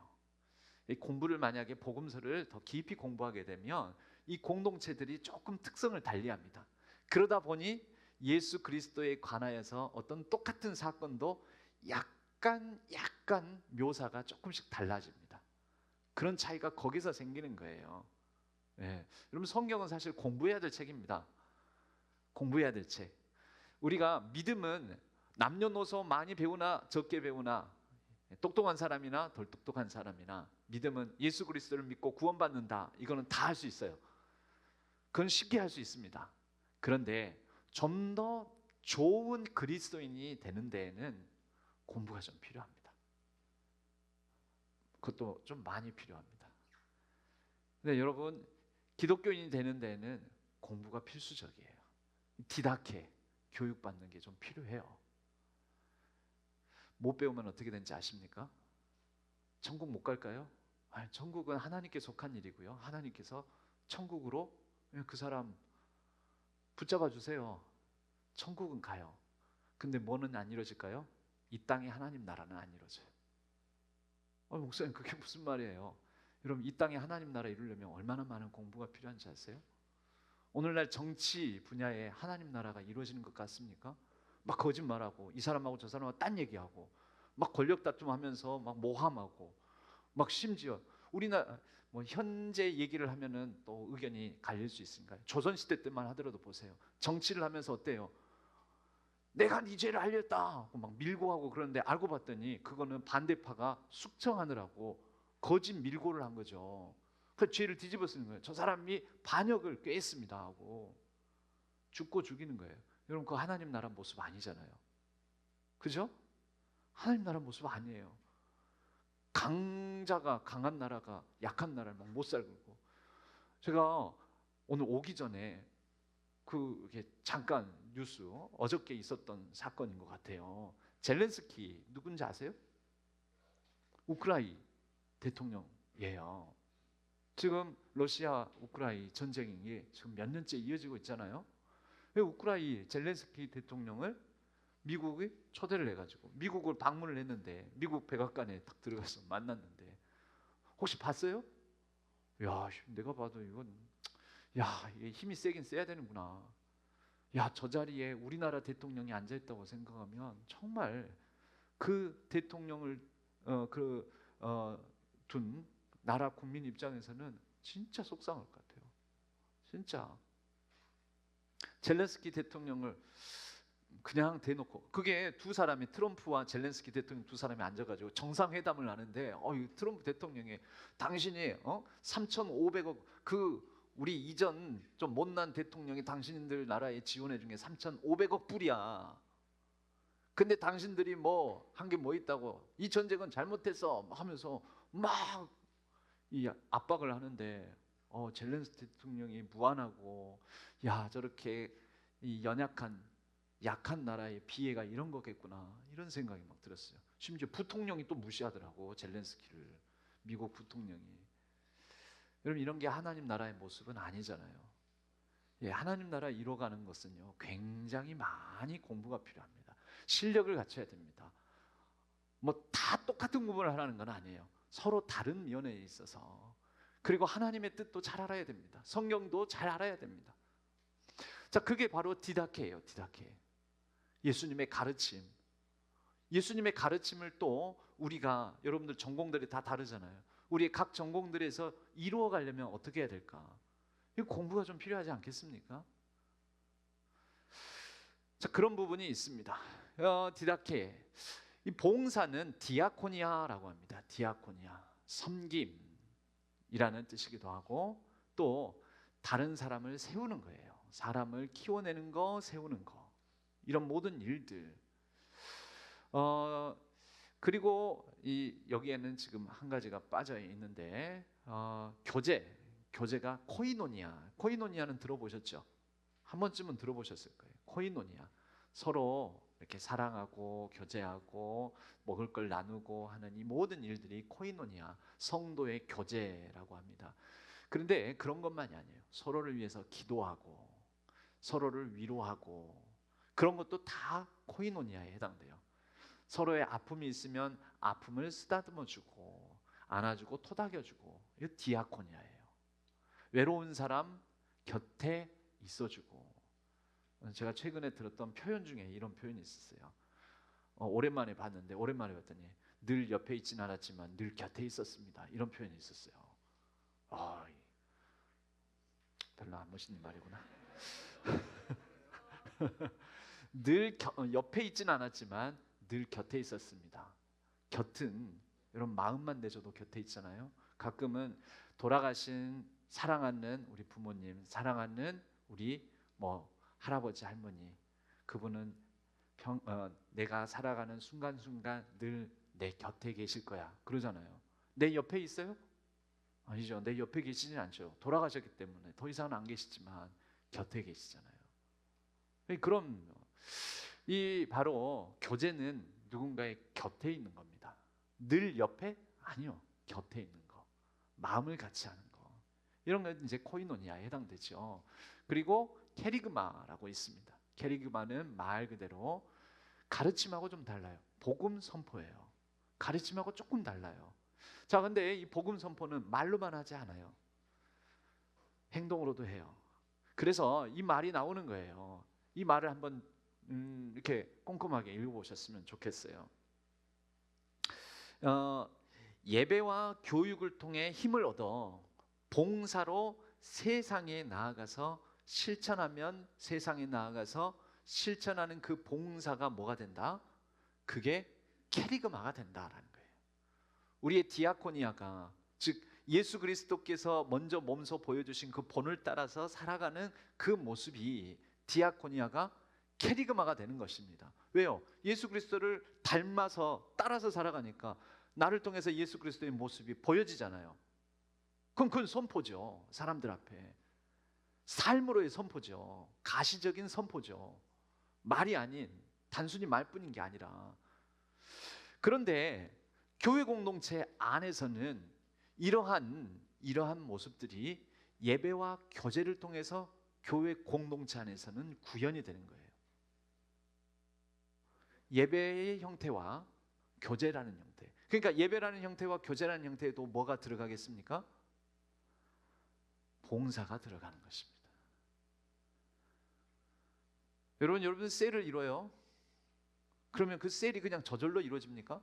이 공부를 만약에 복음서를 더 깊이 공부하게 되면 이 공동체들이 조금 특성을 달리합니다. 그러다 보니 예수 그리스도에 관하여서 어떤 똑같은 사건도 약간 묘사가 조금씩 달라집니다. 그런 차이가 거기서 생기는 거예요. 네. 여러분, 성경은 사실 공부해야 될 책입니다. 공부해야 될 책. 우리가 믿음은 남녀노소 많이 배우나 적게 배우나, 똑똑한 사람이나 덜 똑똑한 사람이나, 믿음은 예수 그리스도를 믿고 구원받는다, 이거는 다 할 수 있어요. 그건 쉽게 할 수 있습니다. 그런데 좀 더 좋은 그리스도인이 되는 데에는 공부가 좀 필요합니다. 그것도 좀 많이 필요합니다. 근데 여러분, 기독교인이 되는 데에는 공부가 필수적이에요. 디다케, 교육받는 게 좀 필요해요. 못 배우면 어떻게 되는지 아십니까? 천국 못 갈까요? 아니, 천국은 하나님께 속한 일이고요. 하나님께서 천국으로 그 사람 붙잡아 주세요. 천국은 가요. 근데 뭐는 안 이루어질까요? 이 땅에 하나님 나라는 안 이루어져요. 목사님, 그게 무슨 말이에요? 여러분, 이 땅에 하나님 나라 이루려면 얼마나 많은 공부가 필요한지 아세요? 오늘날 정치 분야에 하나님 나라가 이루어지는 것 같습니까? 막 거짓말하고 이 사람하고 저 사람하고 딴 얘기하고 막 권력 다툼하면서 막 모함하고, 막 심지어 우리나라 뭐 현재 얘기를 하면은 또 의견이 갈릴 수 있으니까 조선 시대 때만 하더라도 보세요. 정치를 하면서 어때요? 내가 네 죄를 알렸다 하고 막 밀고 하고, 그러는데 알고 봤더니 그거는 반대파가 숙청하느라고 거짓 밀고를 한 거죠. 그 죄를 뒤집어 쓰는 거예요. 저 사람이 반역을 꾀했습니다 하고 죽고 죽이는 거예요. 여러분, 그 하나님 나라 모습 아니잖아요. 그죠? 하나님 나라 모습 아니에요. 강자가 강한 나라가 약한 나라를 막 못 살고. 제가 오늘 오기 전에 그게 잠깐 뉴스, 어저께 있었던 사건인 것 같아요. 젤렌스키 누군지 아세요? 우크라이나 대통령이에요. 지금 러시아 우크라이나 전쟁이 지금 몇 년째 이어지고 있잖아요. 우크라이나 젤렌스키 대통령을 미국이 초대를 해가지고 미국을 방문을 했는데, 미국 백악관에 딱 들어가서 만났는데, 혹시 봤어요? 야, 내가 봐도 이건, 야, 이게 힘이 세긴 세야 되는구나. 야, 저 자리에 우리나라 대통령이 앉아 있다고 생각하면 정말 그 대통령을 둔 나라 국민 입장에서는 진짜 속상할 것 같아요. 진짜 젤렌스키 대통령을 그냥 대놓고, 그게 두 사람이, 트럼프와 젤렌스키 대통령 두 사람이 앉아가지고 정상회담을 하는데, 이 트럼프 대통령이 당신이 3,500억 그 우리 이전 좀 못난 대통령이 당신들 나라에 지원해 준 게 3,500억 불이야. 근데 당신들이 뭐 한 게 뭐 있다고, 이 전쟁은 잘못했어 하면서 막 이 압박을 하는데, 젤렌스키 대통령이 무안하고, 야, 저렇게 이 연약한 약한 나라의 비애가 이런 거겠구나, 이런 생각이 막 들었어요. 심지어 부통령이 또 무시하더라고, 젤렌스키를. 미국 부통령이. 여러분, 이런 게 하나님 나라의 모습은 아니잖아요. 예, 하나님 나라 이뤄가는 것은요, 굉장히 많이 공부가 필요합니다. 실력을 갖춰야 됩니다. 뭐 다 똑같은 구분을 하라는 건 아니에요. 서로 다른 면에 있어서. 그리고 하나님의 뜻도 잘 알아야 됩니다. 성경도 잘 알아야 됩니다. 자, 그게 바로 디다케예요. 디다케. 예수님의 가르침. 예수님의 가르침을 또 우리가, 여러분들 전공들이 다 다르잖아요. 우리의 각 전공들에서 이루어가려면 어떻게 해야 될까? 이 공부가 좀 필요하지 않겠습니까? 자, 그런 부분이 있습니다. 디다케. 이 봉사는 디아코니아라고 합니다. 디아코니아, 섬김이라는 뜻이기도 하고, 또 다른 사람을 세우는 거예요. 사람을 키워내는 거, 세우는 거, 이런 모든 일들. 그리고 여기에는 지금 한 가지가 빠져 있는데, 교제가 코이노니아. 코이노니아는 들어보셨죠? 한 번쯤은 들어보셨을 거예요. 코이노니아. 서로 이렇게 사랑하고 교제하고 먹을 걸 나누고 하는 이 모든 일들이 코이노니아, 성도의 교제라고 합니다. 그런데 그런 것만이 아니에요. 서로를 위해서 기도하고 서로를 위로하고 그런 것도 다 코이노니아에 해당돼요. 서로의 아픔이 있으면 아픔을 쓰다듬어 주고 안아주고 토닥여 주고, 이거 디아코니아예요. 외로운 사람 곁에 있어주고. 제가 최근에 들었던 표현 중에 이런 표현이 있었어요. 오랜만에 봤는데, 오랜만에 봤더니 늘 옆에 있진 않았지만 늘 곁에 있었습니다, 이런 표현이 있었어요. 별로 안 멋있는 말이구나. 옆에 있진 않았지만 늘 곁에 있었습니다. 곁은 여러분 마음만 내줘도 곁에 있잖아요. 가끔은 돌아가신 사랑하는 우리 부모님, 사랑하는 우리 할아버지 할머니, 그분은 내가 살아가는 순간순간 늘 내 곁에 계실 거야 그러잖아요. 내 옆에 있어요? 아니죠. 내 옆에 계시진 않죠. 돌아가셨기 때문에 더 이상은 안 계시지만 곁에 계시잖아요. 그럼 이 바로 교제는 누군가의 곁에 있는 겁니다. 늘 옆에? 아니요. 곁에 있는 거. 마음을 같이 하는 거. 이런 건 이제 코이노니아에 해당되죠. 그리고 캐리그마라고 있습니다. 캐리그마는 말 그대로 가르침하고 좀 달라요. 복음 선포예요. 가르침하고 조금 달라요. 자, 근데 이 복음 선포는 말로만 하지 않아요. 행동으로도 해요. 그래서 이 말이 나오는 거예요. 이 말을 한번 이렇게 꼼꼼하게 읽어보셨으면 좋겠어요. 예배와 교육을 통해 힘을 얻어 봉사로 세상에 나아가서 실천하면, 세상에 나아가서 실천하는 그 봉사가 뭐가 된다? 그게 캐리그마가 된다라는 거예요. 우리의 디아코니아가, 즉 예수 그리스도께서 먼저 몸소 보여주신 그 본을 따라서 살아가는 그 모습이 디아코니아가 캐리그마가 되는 것입니다. 왜요? 예수 그리스도를 닮아서 따라서 살아가니까 나를 통해서 예수 그리스도의 모습이 보여지잖아요. 그건 선포죠. 사람들 앞에 삶으로의 선포죠. 가시적인 선포죠. 말이 아닌, 단순히 말뿐인 게 아니라. 그런데 교회 공동체 안에서는 이러한 모습들이 예배와 교제를 통해서 교회 공동체 안에서는 구현이 되는 거예요. 예배의 형태와 교제라는 형태. 그러니까 예배라는 형태와 교제라는 형태에도 뭐가 들어가겠습니까? 봉사가 들어가는 것입니다. 여러분 셀을 이뤄요. 그러면 그 셀이 그냥 저절로 이루어집니까?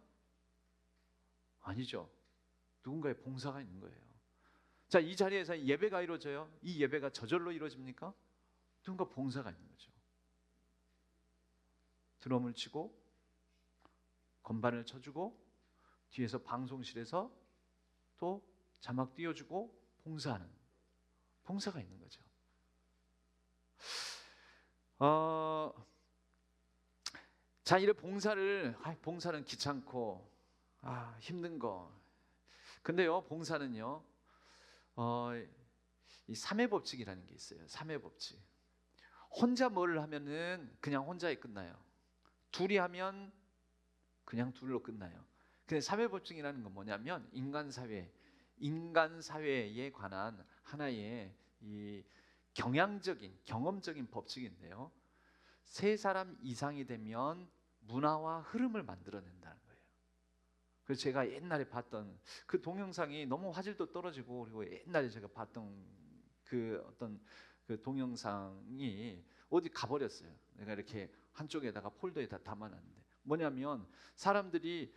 아니죠. 누군가의 봉사가 있는 거예요. 자, 이 자리에서 예배가 이루어져요. 이 예배가 저절로 이루어집니까? 누군가 봉사가 있는 거죠. 드럼을 치고 건반을 쳐주고 뒤에서 방송실에서 또 자막 띄워주고 봉사하는, 봉사가 있는 거죠. 자, 이래 봉사는 귀찮고 힘든 거. 근데요, 봉사는요, 이 3회 법칙이라는 게 있어요. 3회 법칙. 혼자 뭘 하면은 그냥 혼자에 끝나요. 둘이 하면 그냥 둘로 끝나요. 근데 3회 법칙이라는 건 뭐냐면 인간 사회에 관한 하나의 이 경험적인 법칙인데요. 세 사람 이상이 되면 문화와 흐름을 만들어낸다는 거예요. 그래서 제가 옛날에 봤던 그 동영상이 너무 화질도 떨어지고, 그리고 옛날에 제가 봤던 그 어떤 그 동영상이 어디 가버렸어요. 내가 이렇게 한쪽에다가 폴더에다 담아놨는데, 뭐냐면 사람들이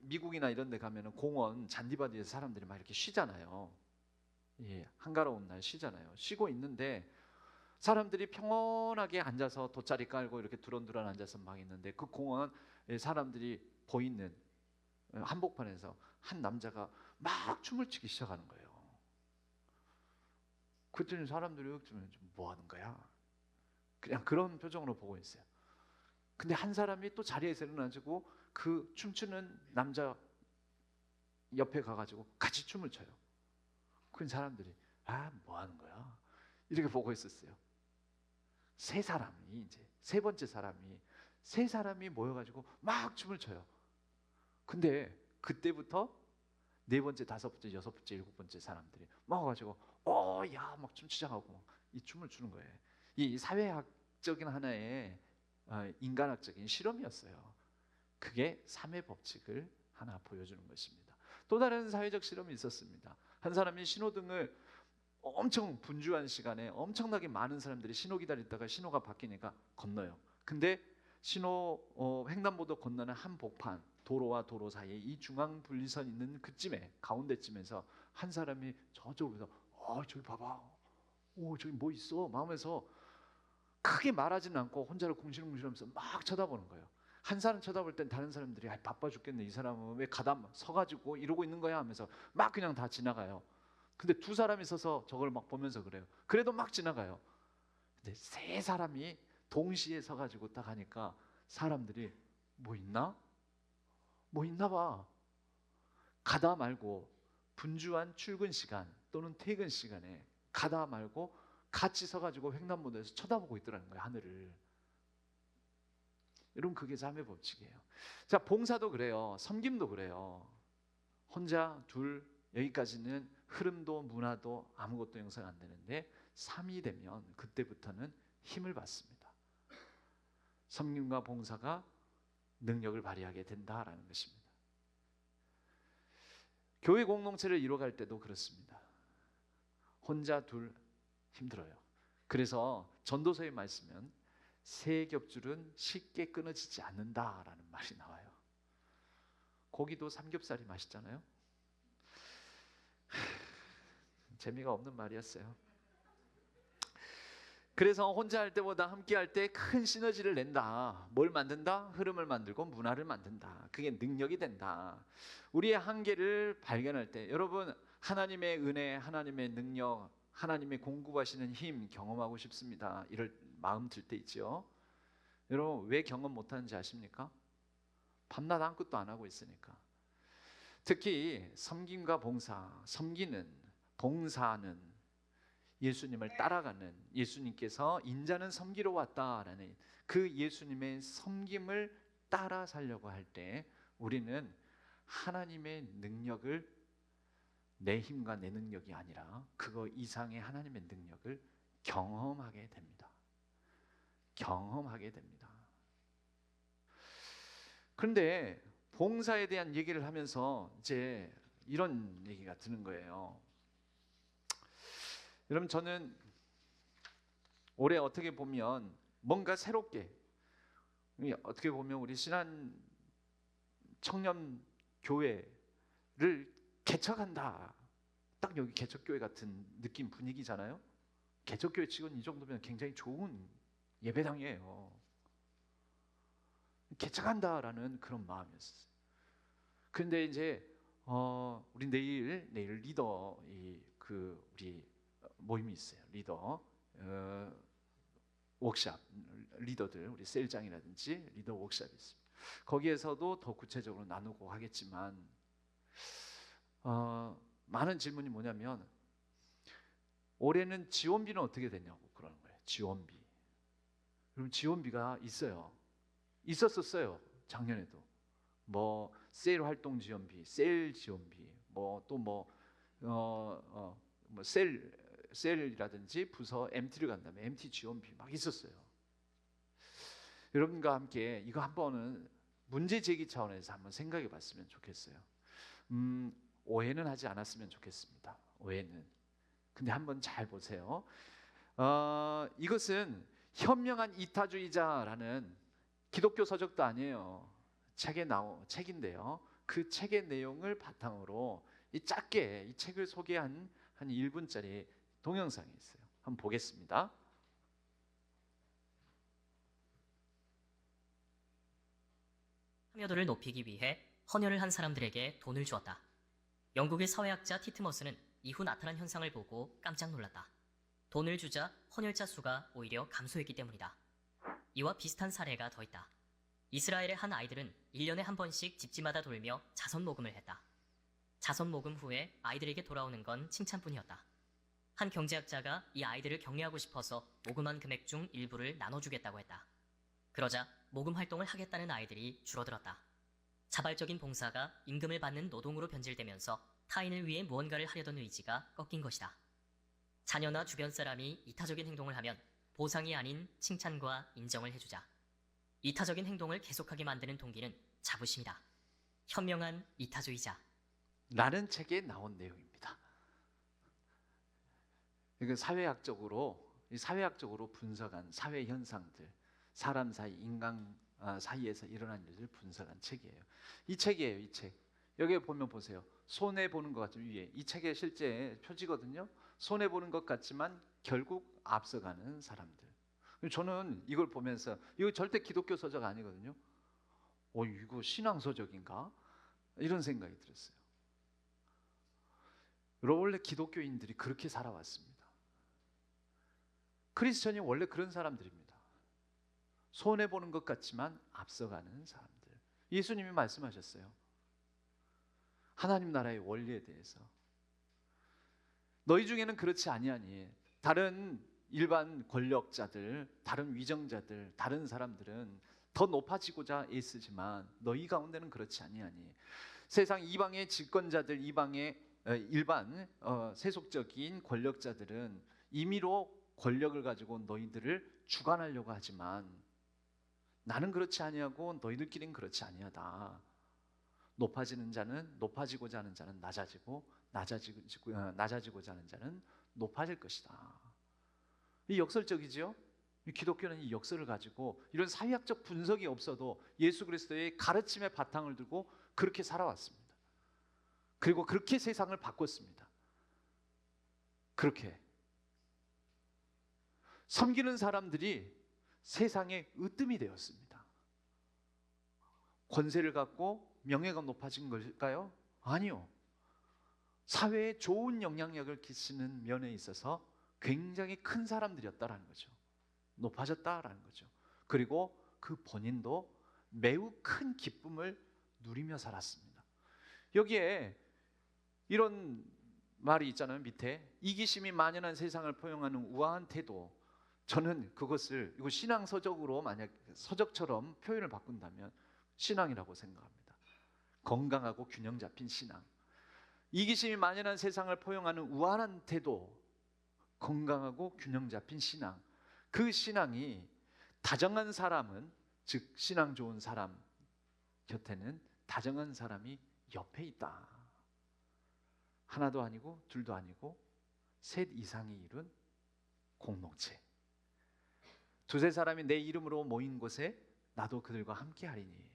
미국이나 이런 데 가면은 공원 잔디밭에서 사람들이 막 이렇게 쉬잖아요. 예, 한가로운 날 쉬잖아요. 쉬고 있는데 사람들이 평온하게 앉아서 돗자리 깔고 이렇게 두런두런 앉아서 막 있는데, 그 공원 사람들이 보이는 한복판에서 한 남자가 막 춤을 추기 시작하는 거예요. 그랬더니 사람들이 뭐 하는 거야? 그냥 그런 표정으로 보고 있어요. 근데 한 사람이 또 자리에서 일어나지고 그 춤추는 남자 옆에 가가지고 같이 춤을 춰요. 그 사람들이 뭐 하는 거야? 이렇게 보고 있었어요. 세 번째 사람이 세 사람이 모여가지고 막 춤을 춰요. 근데 그때부터 네 번째, 다섯 번째, 여섯 번째, 일곱 번째 사람들이 막 와가지고 야 막 춤추자고 막 이 춤을 추는 거예요. 이 사회학적인 하나의 인간학적인 실험이었어요. 그게 3의 법칙을 하나 보여주는 것입니다. 또 다른 사회적 실험이 있었습니다. 한 사람이 신호등을 엄청 분주한 시간에 엄청나게 많은 사람들이 신호 기다리다가 신호가 바뀌니까 건너요. 근데 횡단보도 건너는 한복판, 도로와 도로 사이에 이 중앙 분리선 있는 그쯤에 가운데쯤에서 한 사람이 저쪽으로 저기 봐봐, 저기 뭐 있어 막 하면서 크게 말하지는 않고 혼자를 궁시렁궁시렁하면서 막 쳐다보는 거예요. 한 사람 쳐다볼 땐 다른 사람들이 바빠 죽겠네, 이 사람은 왜 가다 서가지고 이러고 있는 거야 하면서 막 그냥 다 지나가요. 근데 두 사람이 서서 저걸 막 보면서 그래요. 그래도 막 지나가요. 근데 세 사람이 동시에 서가지고 딱 하니까 사람들이 뭐 있나? 뭐 있나 봐. 가다 말고 분주한 출근 시간 또는 퇴근 시간에 가다 말고 같이 서가지고 횡단보도에서 쳐다보고 있더라는 거예요, 하늘을. 여러분, 그게 삶의 법칙이에요. 자, 봉사도 그래요. 섬김도 그래요. 혼자, 둘, 여기까지는 흐름도 문화도 아무것도 형성 안 되는데 3이 되면 그때부터는 힘을 받습니다. 섬김과 봉사가 능력을 발휘하게 된다라는 것입니다. 교회 공동체를 이뤄갈 때도 그렇습니다. 혼자, 둘 힘들어요. 그래서 전도서에 말씀은 새 겹줄은 쉽게 끊어지지 않는다라는 말이 나와요. 고기도 삼겹살이 맛있잖아요. 재미가 없는 말이었어요. 그래서 혼자 할 때보다 함께 할 때 큰 시너지를 낸다. 뭘 만든다? 흐름을 만들고 문화를 만든다. 그게 능력이 된다. 우리의 한계를 발견할 때 여러분, 하나님의 은혜, 하나님의 능력, 하나님의 공급하시는 힘 경험하고 싶습니다. 이럴 마음 들 때 있죠. 여러분, 왜 경험 못하는지 아십니까? 밤낮 아무것도 안 하고 있으니까. 특히 섬김과 봉사, 봉사는 예수님을 따라가는, 예수님께서 인자는 섬기러 왔다라는 그 예수님의 섬김을 따라 살려고 할 때 우리는 하나님의 능력을, 내 힘과 내 능력이 아니라 그거 이상의 하나님의 능력을 경험하게 됩니다. 경험하게 됩니다. 그런데 봉사에 대한 얘기를 하면서 이제 이런 얘기가 드는 거예요. 여러분, 저는 올해 어떻게 보면 뭔가 새롭게, 어떻게 보면 우리 신한 청년 교회를 개척한다. 딱 여기 개척교회 같은 느낌, 분위기잖아요. 개척교회 치고는 이 정도면 굉장히 좋은 예배당이에요. 개척한다라는 그런 마음이었어요. 그런데 이제 우리 내일 리더 우리 모임이 있어요. 리더 워크샵, 리더들, 우리 셀장이라든지 리더 워크샵이 있습니다. 거기에서도 더 구체적으로 나누고 하겠지만 많은 질문이 뭐냐면 올해는 지원비는 어떻게 되냐고 그러는 거예요. 지원비. 그럼 지원비가 있어요. 있었었어요. 작년에도 뭐 세일 활동 지원비, 세일 지원비, 셀이라든지 부서 MT를 간다면 MT 지원비 막 있었어요. 여러분과 함께 이거 한번은 문제 제기 차원에서 한번 생각해 봤으면 좋겠어요. 오해는 하지 않았으면 좋겠습니다. 오해는. 근데 한번 잘 보세요. 이것은 현명한 이타주의자라는 기독교 서적도 아니에요. 책인데요. 그 책의 내용을 바탕으로 이 책을 소개한 한 1분짜리 동영상이 있어요. 한번 보겠습니다. 참여도를 높이기 위해 헌혈을 한 사람들에게 돈을 주었다. 영국의 사회학자 티트머스는 이후 나타난 현상을 보고 깜짝 놀랐다. 돈을 주자 헌혈자 수가 오히려 감소했기 때문이다. 이와 비슷한 사례가 더 있다. 이스라엘의 한 아이들은 1년에 한 번씩 집집마다 돌며 자선 모금을 했다. 자선 모금 후에 아이들에게 돌아오는 건 칭찬뿐이었다. 한 경제학자가 이 아이들을 격려하고 싶어서 모금한 금액 중 일부를 나눠주겠다고 했다. 그러자 모금 활동을 하겠다는 아이들이 줄어들었다. 자발적인 봉사가 임금을 받는 노동으로 변질되면서 타인을 위해 무언가를 하려던 의지가 꺾인 것이다. 자녀나 주변 사람이 이타적인 행동을 하면 보상이 아닌 칭찬과 인정을 해주자. 이타적인 행동을 계속하게 만드는 동기는 자부심이다. 현명한 이타주의자. 라는 책에 나온 내용입니다. 이거 사회학적으로 분석한 사회 현상들, 사람 사이, 인간 사이에서 일어난 일을 분석한 책이에요. 이 책이에요, 이 책. 여기 보면 보세요. 손해 보는 것 같죠, 위에. 이 책의 실제 표지거든요. 손해 보는 것 같지만 결국 앞서가는 사람들. 저는 이걸 보면서 이거 절대 기독교 서적 아니거든요. 이거 신앙 서적인가? 이런 생각이 들었어요. 여러분, 원래 기독교인들이 그렇게 살아왔습니다. 크리스천이 원래 그런 사람들입니다. 손해 보는 것 같지만 앞서가는 사람들. 예수님이 말씀하셨어요. 하나님 나라의 원리에 대해서. 너희 중에는 그렇지 아니하니. 다른 일반 권력자들, 다른 위정자들, 다른 사람들은 더 높아지고자 애쓰지만 너희 가운데는 그렇지 아니하니. 세상 이방의 집권자들, 이방의 일반 세속적인 권력자들은 임의로 권력을 가지고 너희들을 주관하려고 하지만 나는 그렇지 아니하고 너희들끼리는 그렇지 아니하다. 높아지는 자는 높아지고자 하는 자는 낮아지고 낮아지고자 하는 자는 높아질 것이다. 이 역설적이죠? 기독교는 이 역설을 가지고 이런 사회학적 분석이 없어도 예수 그리스도의 가르침의 바탕을 두고 그렇게 살아왔습니다. 그리고 그렇게 세상을 바꿨습니다. 그렇게 섬기는 사람들이 세상의 으뜸이 되었습니다. 권세를 갖고 명예가 높아진 걸까요? 아니요. 사회에 좋은 영향력을 끼치는 면에 있어서 굉장히 큰 사람들이었다라는 거죠. 높아졌다라는 거죠. 그리고 그 본인도 매우 큰 기쁨을 누리며 살았습니다. 여기에 이런 말이 있잖아요. 밑에 이기심이 만연한 세상을 포용하는 우아한 태도. 저는 그것을 이거 신앙 서적으로 만약 서적처럼 표현을 바꾼다면 신앙이라고 생각합니다. 건강하고 균형 잡힌 신앙. 이기심이 만연한 세상을 포용하는 우아한 태도, 건강하고 균형 잡힌 신앙. 그 신앙이 다정한 사람은, 즉 신앙 좋은 사람 곁에는 다정한 사람이 옆에 있다. 하나도 아니고 둘도 아니고 셋 이상이 이룬 공동체. 두세 사람이 내 이름으로 모인 곳에 나도 그들과 함께 하리니.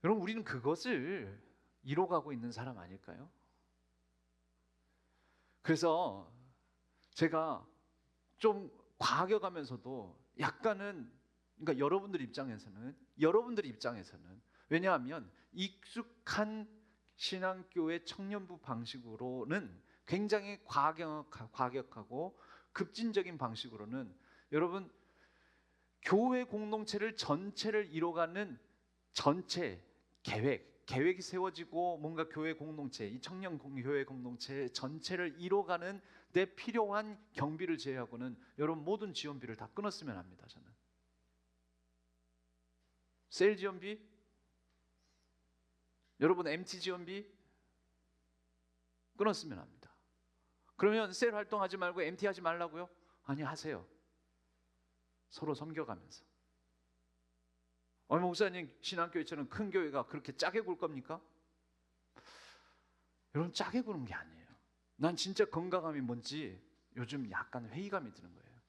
여러분, 우리는 그것을 이뤄가고 있는 사람 아닐까요? 그래서 제가 좀 과격하면서도 약간은, 그러니까 여러분들 입장에서는 왜냐하면 익숙한 신앙교회 청년부 방식으로는 굉장히 과격하고 급진적인 방식으로는 여러분 교회 공동체를 전체를 이뤄가는 전체 계획이 세워지고 뭔가 교회 공동체, 이 청년 교회 공동체 전체를 이뤄가는 데 필요한 경비를 제외하고는 여러분 모든 지원비를 다 끊었으면 합니다. 저는 셀 지원비, 여러분 MT 지원비 끊었으면 합니다. 그러면 셀 활동하지 말고 MT 하지 말라고요? 아니, 하세요. 서로 섬겨가면서. 목사님, 신앙교회처럼 큰 교회가 그렇게 짜게 굴 겁니까? 여러분, 짜게 구는 게 아니에요. 난 진짜 건강함이 뭔지 요즘 약간 회의감이 드는 거예요.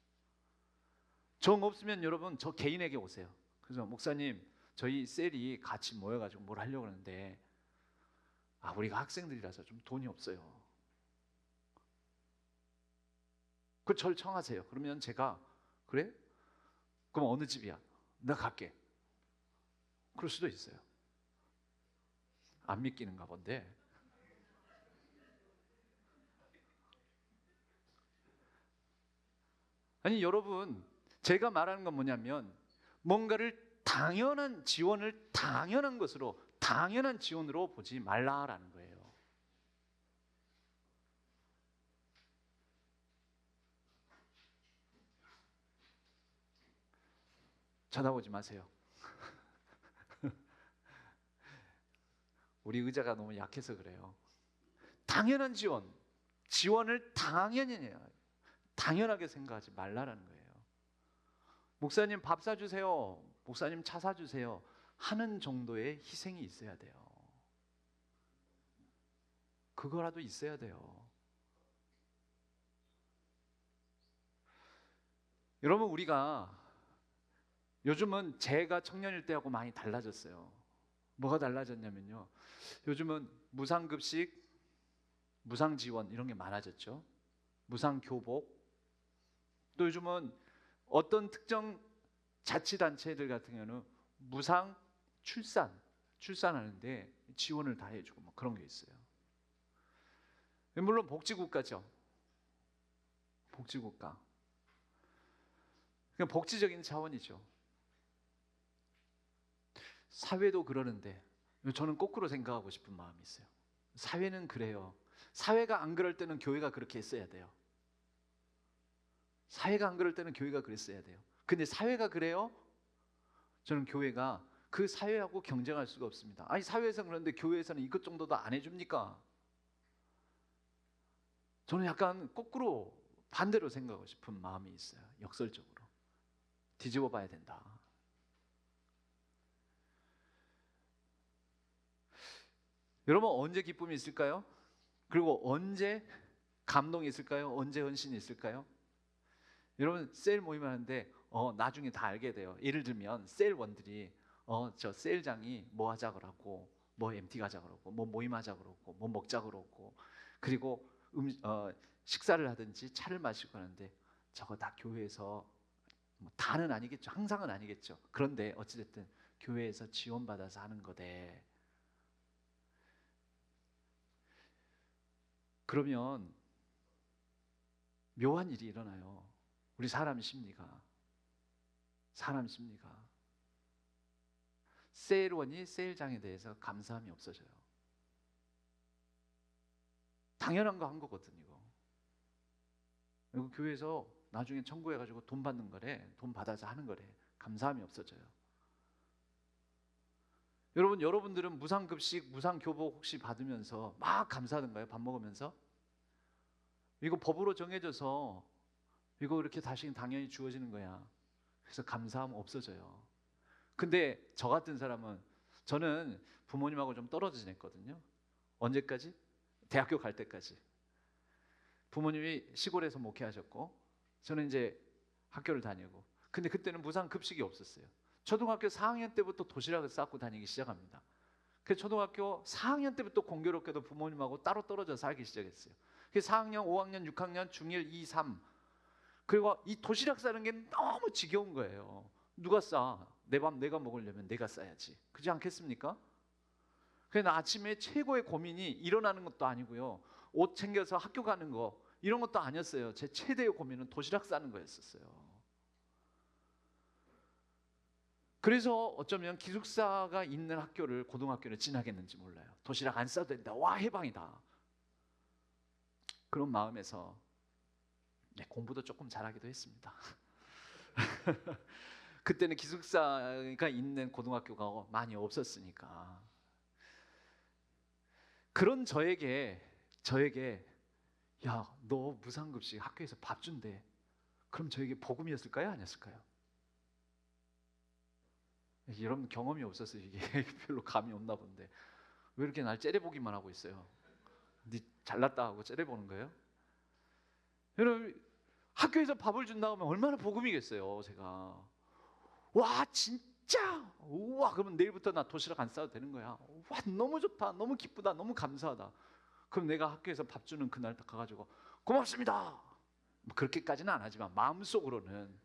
정 없으면 여러분 저 개인에게 오세요. 그래서 목사님, 저희 셀이 같이 모여가지고 뭘 하려고 하는데 우리가 학생들이라서 좀 돈이 없어요. 그 절 청하세요. 그러면 제가 그래? 그럼 어느 집이야? 나 갈게. 그럴 수도 있어요. 안 믿기는가 본데. 아니 여러분, 제가 말하는 건 뭐냐면 뭔가를 당연한 지원을 당연한 지원으로 보지 말라라는 거예요. 쳐다보지 마세요. 우리 의자가 너무 약해서 그래요. 당연한 지원을 당연하게 생각하지 말라라는 거예요. 목사님 밥 사주세요, 목사님 차 사주세요 하는 정도의 희생이 있어야 돼요. 그거라도 있어야 돼요. 여러분, 우리가 요즘은 제가 청년일 때하고 많이 달라졌어요. 뭐가 달라졌냐면요, 요즘은 무상급식, 무상지원 이런 게 많아졌죠. 무상교복, 또 요즘은 어떤 특정 자치단체들 같은 경우는 무상 출산하는데 지원을 다 해주고 뭐 그런 게 있어요. 물론 복지국가죠. 복지국가. 그냥 복지적인 차원이죠. 사회도 그러는데 저는 거꾸로 생각하고 싶은 마음이 있어요. 사회는 그래요. 사회가 안 그럴 때는 교회가 그렇게 했어야 돼요. 사회가 안 그럴 때는 교회가 그랬어야 돼요. 근데 사회가 그래요? 저는 교회가 그 사회하고 경쟁할 수가 없습니다. 아니, 사회에서는 그런데 교회에서는 이것 정도도 안 해줍니까? 저는 약간 거꾸로 반대로 생각하고 싶은 마음이 있어요. 역설적으로 뒤집어 봐야 된다. 여러분, 언제 기쁨이 있을까요? 그리고 언제 감동이 있을까요? 언제 헌신이 있을까요? 여러분, 세일 모임 하는데 나중에 다 알게 돼요. 예를 들면 세일원들이 저 세일장이 뭐 하자 그러고, 뭐 MT 가자 그러고, 뭐 모임하자 그러고, 뭐 먹자 그러고, 그리고 식사를 하든지 차를 마시고 하는데 저거 다 교회에서, 뭐 다는 아니겠죠, 항상은 아니겠죠. 그런데 어찌됐든 교회에서 지원받아서 하는 거대. 그러면 묘한 일이 일어나요. 우리 사람 심리가 세일원이 세일장에 대해서 감사함이 없어져요. 당연한 거 한 거거든 이거. 그리고 교회에서 나중에 청구해가지고 돈 받는 거래, 돈 받아서 하는 거래. 감사함이 없어져요. 여러분들은 무상급식, 무상교복 혹시 받으면서 막 감사하던가요? 밥 먹으면서? 이거 법으로 정해져서 이거 이렇게 다시 당연히 주어지는 거야. 그래서 감사함 없어져요. 근데 저 같은 사람은, 저는 부모님하고 좀 떨어져 지냈거든요. 언제까지? 대학교 갈 때까지. 부모님이 시골에서 목회하셨고 저는 이제 학교를 다니고, 근데 그때는 무상급식이 없었어요. 초등학교 4학년 때부터 도시락을 싸고 다니기 시작합니다. 그래서 초등학교 4학년 때부터 공교롭게도 부모님하고 따로 떨어져 살기 시작했어요. 그래서 4학년, 5학년, 6학년, 중1, 2, 3, 그리고 이 도시락 싸는 게 너무 지겨운 거예요. 누가 싸? 내 밥 내가 먹으려면 내가 싸야지. 그렇지 않겠습니까? 그래서 아침에 최고의 고민이 일어나는 것도 아니고요, 옷 챙겨서 학교 가는 거 이런 것도 아니었어요. 제 최대의 고민은 도시락 싸는 거였었어요. 그래서 어쩌면 기숙사가 있는 학교를, 고등학교를 지나겠는지 몰라요. 도시락 안 싸도 된다. 와, 해방이다. 그런 마음에서 공부도 조금 잘하기도 했습니다. 그때는 기숙사가 있는 고등학교가 많이 없었으니까. 그런 저에게 야, 너 무상급식 학교에서 밥 준대. 그럼 저에게 복음이었을까요? 아니었을까요? 여러분 경험이 없어서 이게 별로 감이 없나 본데 왜 이렇게 날 째려보기만 하고 있어요? 네 잘났다 하고 째려보는 거예요? 여러분, 학교에서 밥을 준다 하면 얼마나 복음이겠어요. 제가 와 진짜 우와, 그러면 내일부터 나 도시락 안 싸도 되는 거야. 와, 너무 좋다, 너무 기쁘다, 너무 감사하다. 그럼 내가 학교에서 밥 주는 그날 딱 가가지고 고맙습니다, 뭐 그렇게까지는 안 하지만 마음속으로는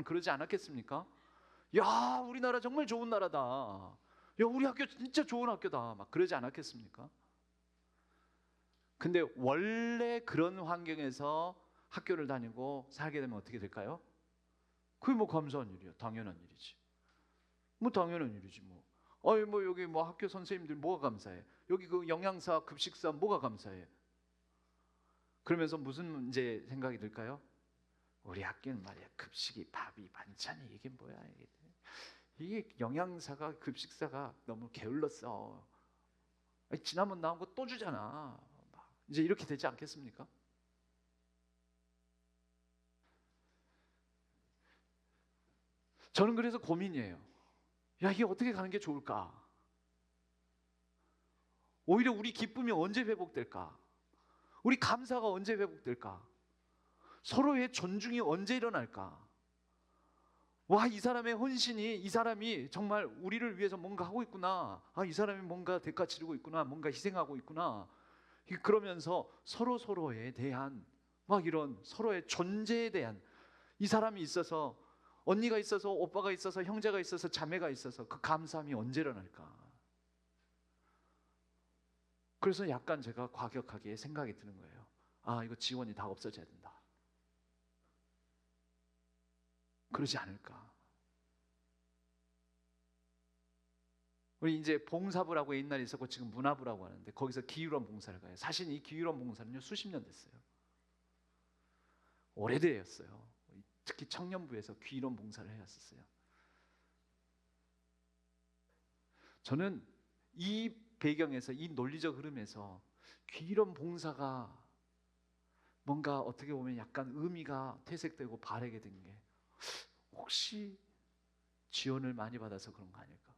그러지 않았겠습니까? 야, 우리나라 정말 좋은 나라다. 야, 우리 학교 진짜 좋은 학교다. 막 그러지 않았겠습니까? 근데 원래 그런 환경에서 학교를 다니고 살게 되면 어떻게 될까요? 그게 뭐 감사한 일이야. 당연한 일이지. 뭐 당연한 일이지 뭐. 아니 뭐 여기 뭐 학교 선생님들 뭐가 감사해? 여기 그 영양사, 급식사 뭐가 감사해? 그러면서 무슨 문제 생각이 들까요? 우리 학교는 말이야 급식이 밥이 반찬이 이게 뭐야 이게 영양사가 급식사가 너무 게을렀어. 아니, 지난번 나온 거 또 주잖아. 이제 이렇게 되지 않겠습니까? 저는 그래서 고민이에요. 야, 이게 어떻게 가는 게 좋을까? 오히려 우리 기쁨이 언제 회복될까? 우리 감사가 언제 회복될까? 서로의 존중이 언제 일어날까? 와, 이 사람의 헌신이, 이 사람이 정말 우리를 위해서 뭔가 하고 있구나. 아, 이 사람이 뭔가 대가 치르고 있구나. 뭔가 희생하고 있구나. 그러면서 서로에 대한 막 이런 서로의 존재에 대한, 이 사람이 있어서, 언니가 있어서, 오빠가 있어서, 형제가 있어서, 자매가 있어서 그 감사함이 언제 일어날까? 그래서 약간 제가 과격하게 생각이 드는 거예요. 아, 이거 지원이 다 없어져야 된다. 그러지 않을까? 우리 이제 봉사부라고 옛날에 있었고 지금 문화부라고 하는데 거기서 기율원 봉사를 가요. 사실 이 기율원 봉사는요 수십 년 됐어요. 오래되었어요. 특히 청년부에서 기율원 봉사를 해왔었어요. 저는 이 배경에서, 이 논리적 흐름에서 기율원 봉사가 뭔가 어떻게 보면 약간 의미가 퇴색되고 바래게 된 게 혹시 지원을 많이 받아서 그런 거 아닐까?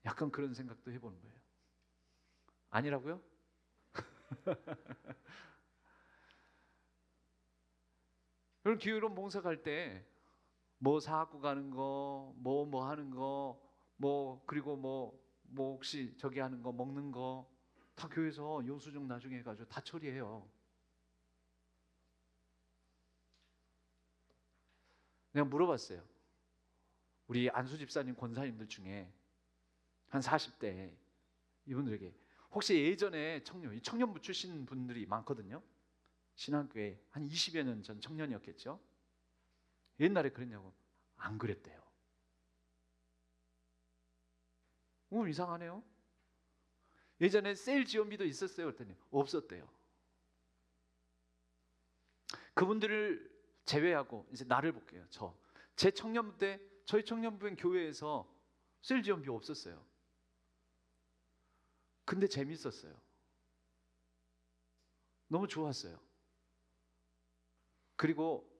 약간 그런 생각도 해보는 거예요. 아니라고요? 그럼 기울은 봉사 갈 때 뭐 사갖고 가는 거, 뭐 하는 거, 그리고 뭐 혹시 저기 하는 거, 먹는 거 다 교회에서 영수증 나중에 해가지고 다 처리해요. 내가 물어봤어요. 우리 안수 집사님, 권사님들 중에 한 40대 이분들에게 혹시 예전에 청년부 출신 분들이 많거든요. 신앙교회 한 20여 년 전 청년이었겠죠. 옛날에 그랬냐고. 안 그랬대요. 이상하네요. 예전에 셀 지원비도 있었어요. 그랬더니 없었대요. 그분들을 제외하고 이제 나를 볼게요. 제 청년부 때 저희 청년부엔 교회에서 셀 지원비 없었어요. 근데 재밌었어요. 너무 좋았어요. 그리고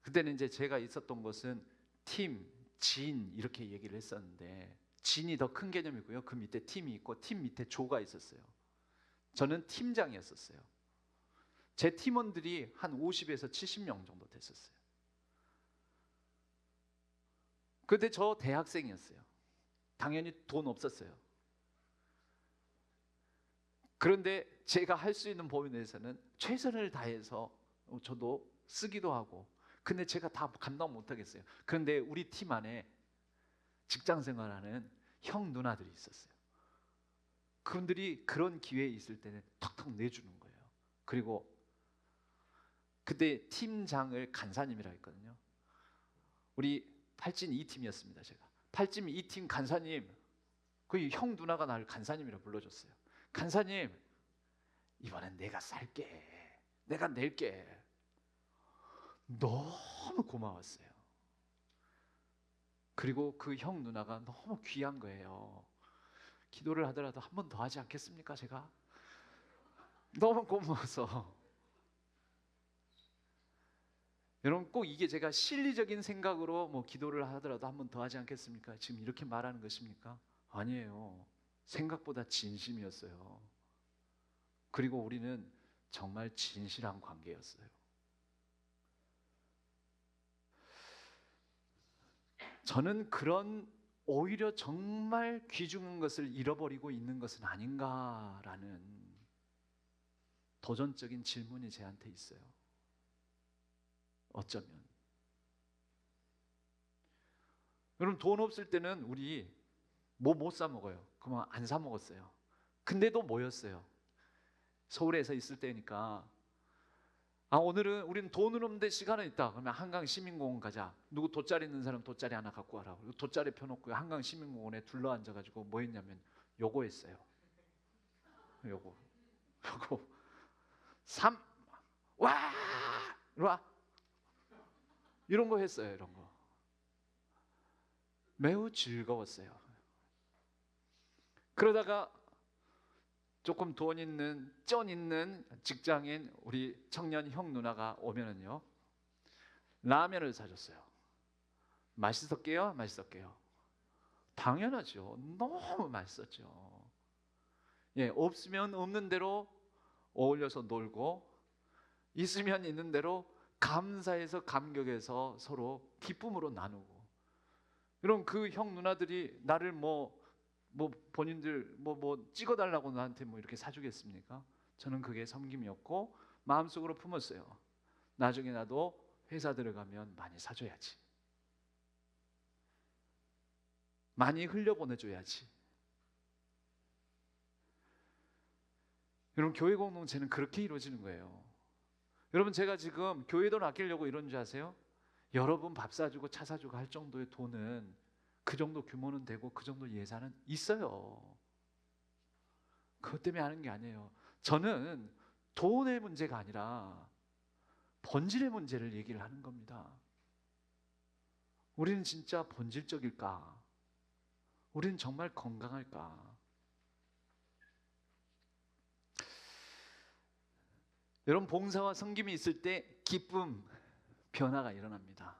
그때는 이제 제가 있었던 것은 팀, 진 이렇게 얘기를 했었는데 진이 더 큰 개념이고요. 그 밑에 팀이 있고 팀 밑에 조가 있었어요. 저는 팀장이었었어요. 제 팀원들이 한 50에서 70명 정도 됐었어요. 그때 저 대학생이었어요. 당연히 돈 없었어요. 그런데 제가 할 수 있는 범위 내에서는 최선을 다해서 저도 쓰기도 하고, 근데 제가 다 감당 못 하겠어요. 그런데 우리 팀 안에 직장 생활하는 형 누나들이 있었어요. 그분들이 그런 기회에 있을 때는 턱턱 내주는 거예요. 그리고 그때 팀장을 간사님이라 했거든요. 우리 팔진 2팀이었습니다. 제가 팔진 2팀 간사님, 그 형 누나가 나를 간사님이라 불러줬어요. 간사님, 이번엔 내가 살게, 내가 낼게. 너무 고마웠어요. 그리고 그 형 누나가 너무 귀한 거예요. 기도를 하더라도 한 번 더 하지 않겠습니까? 제가 너무 고마워서. 여러분, 꼭 이게 제가 실리적인 생각으로 기도를 하더라도 한 번 더 하지 않겠습니까? 지금 이렇게 말하는 것입니까? 아니에요. 생각보다 진심이었어요. 그리고 우리는 정말 진실한 관계였어요. 저는 그런 오히려 정말 귀중한 것을 잃어버리고 있는 것은 아닌가라는 도전적인 질문이 제한테 있어요. 어쩌면. 여러분, 돈 없을 때는 우리 못 사 먹어요. 그러면 안 사 먹었어요. 근데도 뭐였어요? 서울에서 있을 때니까 오늘은 우리는 돈은 없는데 시간은 있다. 그러면 한강 시민공원 가자. 누구 돗자리 있는 사람 돗자리 하나 갖고 와라. 그리고 돗자리 펴놓고 한강 시민공원에 둘러앉아가지고 뭐 했냐면 요거 했어요. 요거 와, 이리 와. 이런 거 했어요. 이런 거. 매우 즐거웠어요. 그러다가 조금 돈 있는, 쩐 있는 직장인 우리 청년 형 누나가 오면은요, 라면을 사줬어요. 맛있었게요? 맛있었게요? 당연하죠. 너무 맛있었죠. 예, 없으면 없는 대로 어울려서 놀고, 있으면 있는 대로 감사해서 감격해서 서로 기쁨으로 나누고. 그럼 그 형 누나들이 나를 뭐 본인들 뭐 찍어달라고 나한테 뭐 이렇게 사주겠습니까? 저는 그게 섬김이었고 마음속으로 품었어요. 나중에 나도 회사 들어가면 많이 사줘야지. 많이 흘려보내줘야지. 여러분, 교회 공동체는 그렇게 이루어지는 거예요. 여러분, 제가 지금 교회 돈 아끼려고 이런 줄 아세요? 여러분 밥 사주고 차 사주고 할 정도의 돈은, 그 정도 규모는 되고 그 정도 예산은 있어요. 그것 때문에 하는 게 아니에요. 저는 돈의 문제가 아니라 본질의 문제를 얘기를 하는 겁니다. 우리는 진짜 본질적일까? 우리는 정말 건강할까? 여러분, 봉사와 섬김이 있을 때 기쁨, 변화가 일어납니다.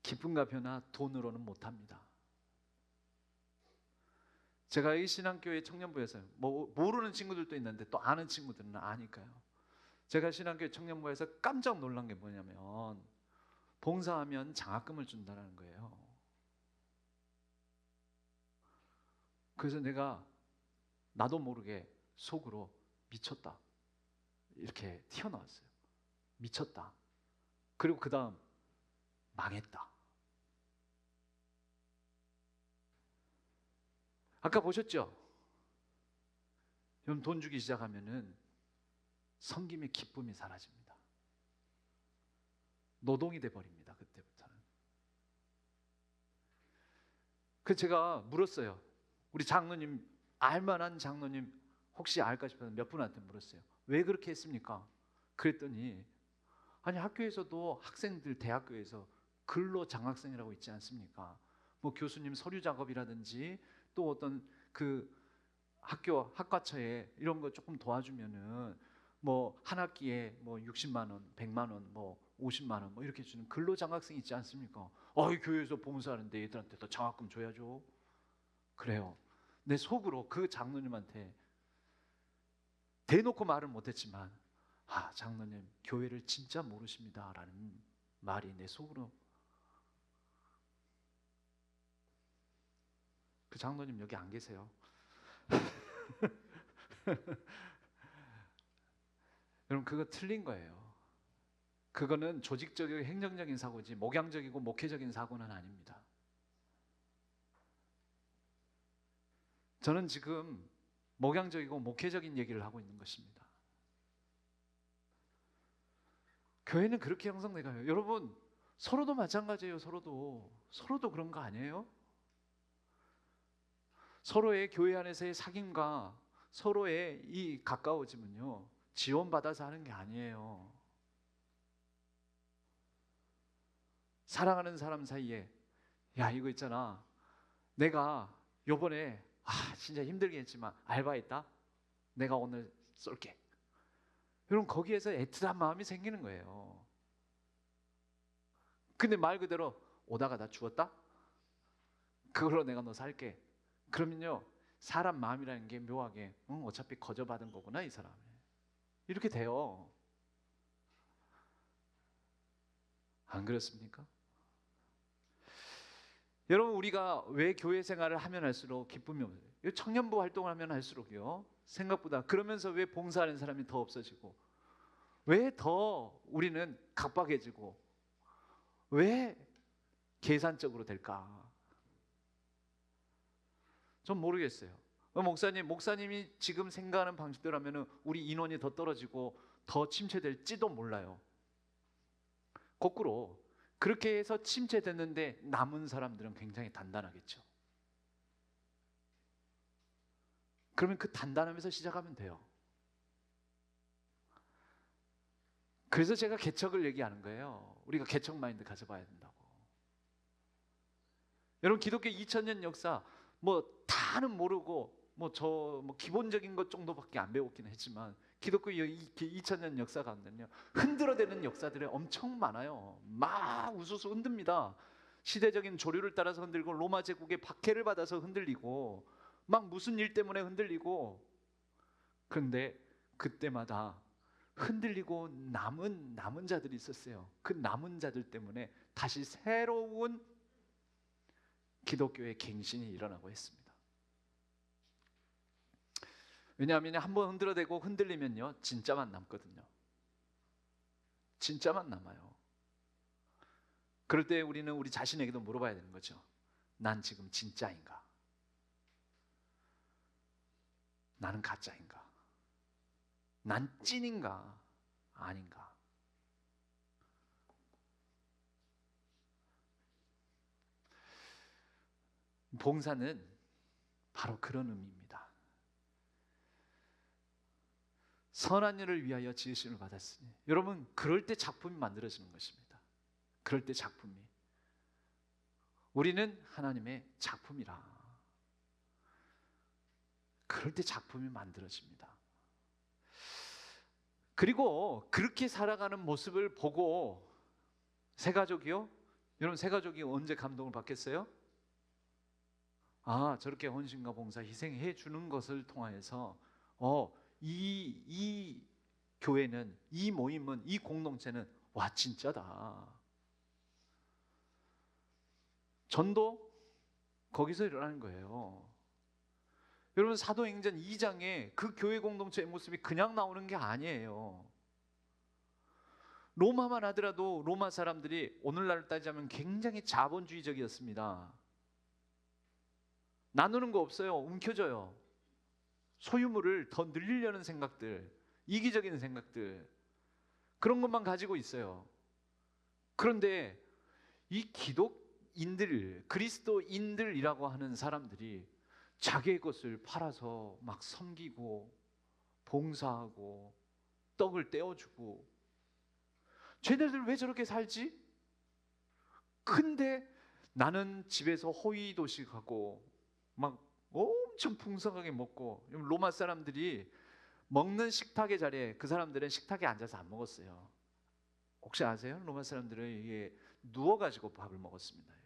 기쁨과 변화, 돈으로는 못합니다. 제가 이 신앙교회 청년부에서 모르는 친구들도 있는데 또 아는 친구들은 아니까요. 제가 신앙교회 청년부에서 깜짝 놀란 게 뭐냐면, 봉사하면 장학금을 준다는 거예요. 그래서 내가 나도 모르게 속으로 미쳤다, 이렇게 튀어나왔어요. 미쳤다. 그리고 그 다음 망했다. 아까 보셨죠? 여러분, 돈 주기 시작하면은 섬김의 기쁨이 사라집니다. 노동이 돼버립니다. 그때부터는. 그 제가 물었어요. 우리 장로님, 알만한 장로님 혹시 알까 싶어서 몇 분한테 물었어요. 왜 그렇게 했습니까? 그랬더니, 아니 학교에서도 학생들, 대학교에서 근로 장학생이라고 있지 않습니까? 뭐 교수님 서류 작업이라든지 또 어떤 그 학교 학과처에 이런 거 조금 도와주면은 뭐 한 학기에 뭐 60만 원, 100만 원, 뭐 50만 원 뭐 이렇게 주는 근로 장학생 있지 않습니까? 이 교회에서 봉사하는데 얘들한테 더 장학금 줘야죠. 그래요. 내 속으로 그 장로님한테 대놓고 말은 못했지만, 장로님 교회를 진짜 모르십니다 라는 말이 내 속으로. 그 장로님 여기 안 계세요. 여러분, 그거 틀린 거예요. 그거는 조직적이고 행정적인 사고지 목양적이고 목회적인 사고는 아닙니다. 저는 지금 목양적이고 목회적인 얘기를 하고 있는 것입니다. 교회는 그렇게 형성돼가요. 여러분, 서로도 마찬가지예요. 서로도 그런 거 아니에요? 서로의 교회 안에서의 사귐과 서로의 이 가까워짐은요, 지원받아서 하는 게 아니에요. 사랑하는 사람 사이에, 야 이거 있잖아, 내가 요번에 진짜 힘들긴 했지만 알바했다, 내가 오늘 쏠게. 여러분, 거기에서 애틋한 마음이 생기는 거예요. 근데 말 그대로 오다가 나 죽었다? 그걸로 내가 너 살게. 그러면요, 사람 마음이라는 게 묘하게 어차피 거저받은 거구나 이 사람이, 이렇게 돼요. 안 그렇습니까? 여러분, 우리가 왜 교회 생활을 하면 할수록 기쁨이 없어요? 청년부 활동을 하면 할수록요, 생각보다, 그러면서 왜 봉사하는 사람이 더 없어지고, 왜 더 우리는 각박해지고, 왜 계산적으로 될까? 전 모르겠어요. 목사님이 지금 생각하는 방식대로 하면 우리 인원이 더 떨어지고 더 침체될지도 몰라요. 거꾸로 그렇게 해서 침체됐는데 남은 사람들은 굉장히 단단하겠죠. 그러면 그 단단함에서 시작하면 돼요. 그래서 제가 개척을 얘기하는 거예요. 우리가 개척 마인드 가져봐야 된다고. 여러분, 기독교 2000년 역사 뭐 다는 모르고 뭐 기본적인 것 정도밖에 안 배웠긴 했지만 기독교 2000년 역사 가운데는요, 흔들어대는 역사들이 엄청 많아요. 막 우수수 흔듭니다. 시대적인 조류를 따라서 흔들고, 로마 제국의 박해를 받아서 흔들리고, 막 무슨 일 때문에 흔들리고. 그런데 그때마다 흔들리고 남은 자들이 있었어요. 그 남은 자들 때문에 다시 새로운 기독교의 갱신이 일어나고 했습니다. 왜냐하면 한번 흔들어대고 흔들리면요, 진짜만 남거든요. 진짜만 남아요. 그럴 때 우리는 우리 자신에게도 물어봐야 되는 거죠. 난 지금 진짜인가? 나는 가짜인가? 난 찐인가? 아닌가? 봉사는 바로 그런 의미입니다. 선한 일을 위하여 지으심을 받았으니, 여러분, 그럴 때 작품이 만들어지는 것입니다. 그럴 때 작품이, 우리는 하나님의 작품이라. 그럴 때 작품이 만들어집니다. 그리고 그렇게 살아가는 모습을 보고 새가족이요? 여러분, 새가족이 언제 감동을 받겠어요? 아, 저렇게 헌신과 봉사 희생해 주는 것을 통하여서 이 교회는, 이 모임은, 이 공동체는 와, 진짜다. 전도 거기서 일어나는 거예요. 여러분, 사도행전 2장에 그 교회 공동체의 모습이 그냥 나오는 게 아니에요. 로마만 하더라도 로마 사람들이 오늘날로 따지자면 굉장히 자본주의적이었습니다. 나누는 거 없어요. 움켜져요. 소유물을 더 늘리려는 생각들, 이기적인 생각들, 그런 것만 가지고 있어요. 그런데 이 기독인들, 그리스도인들이라고 하는 사람들이 자기의 것을 팔아서 막 섬기고 봉사하고 떡을 떼어주고, 쟤네들 왜 저렇게 살지? 근데 나는 집에서 호의도식하고 막 엄청 풍성하게 먹고. 로마 사람들이 먹는 식탁의 자리에, 그 사람들은 식탁에 앉아서 안 먹었어요. 혹시 아세요? 로마 사람들은 이게 누워가지고 밥을 먹었습니다.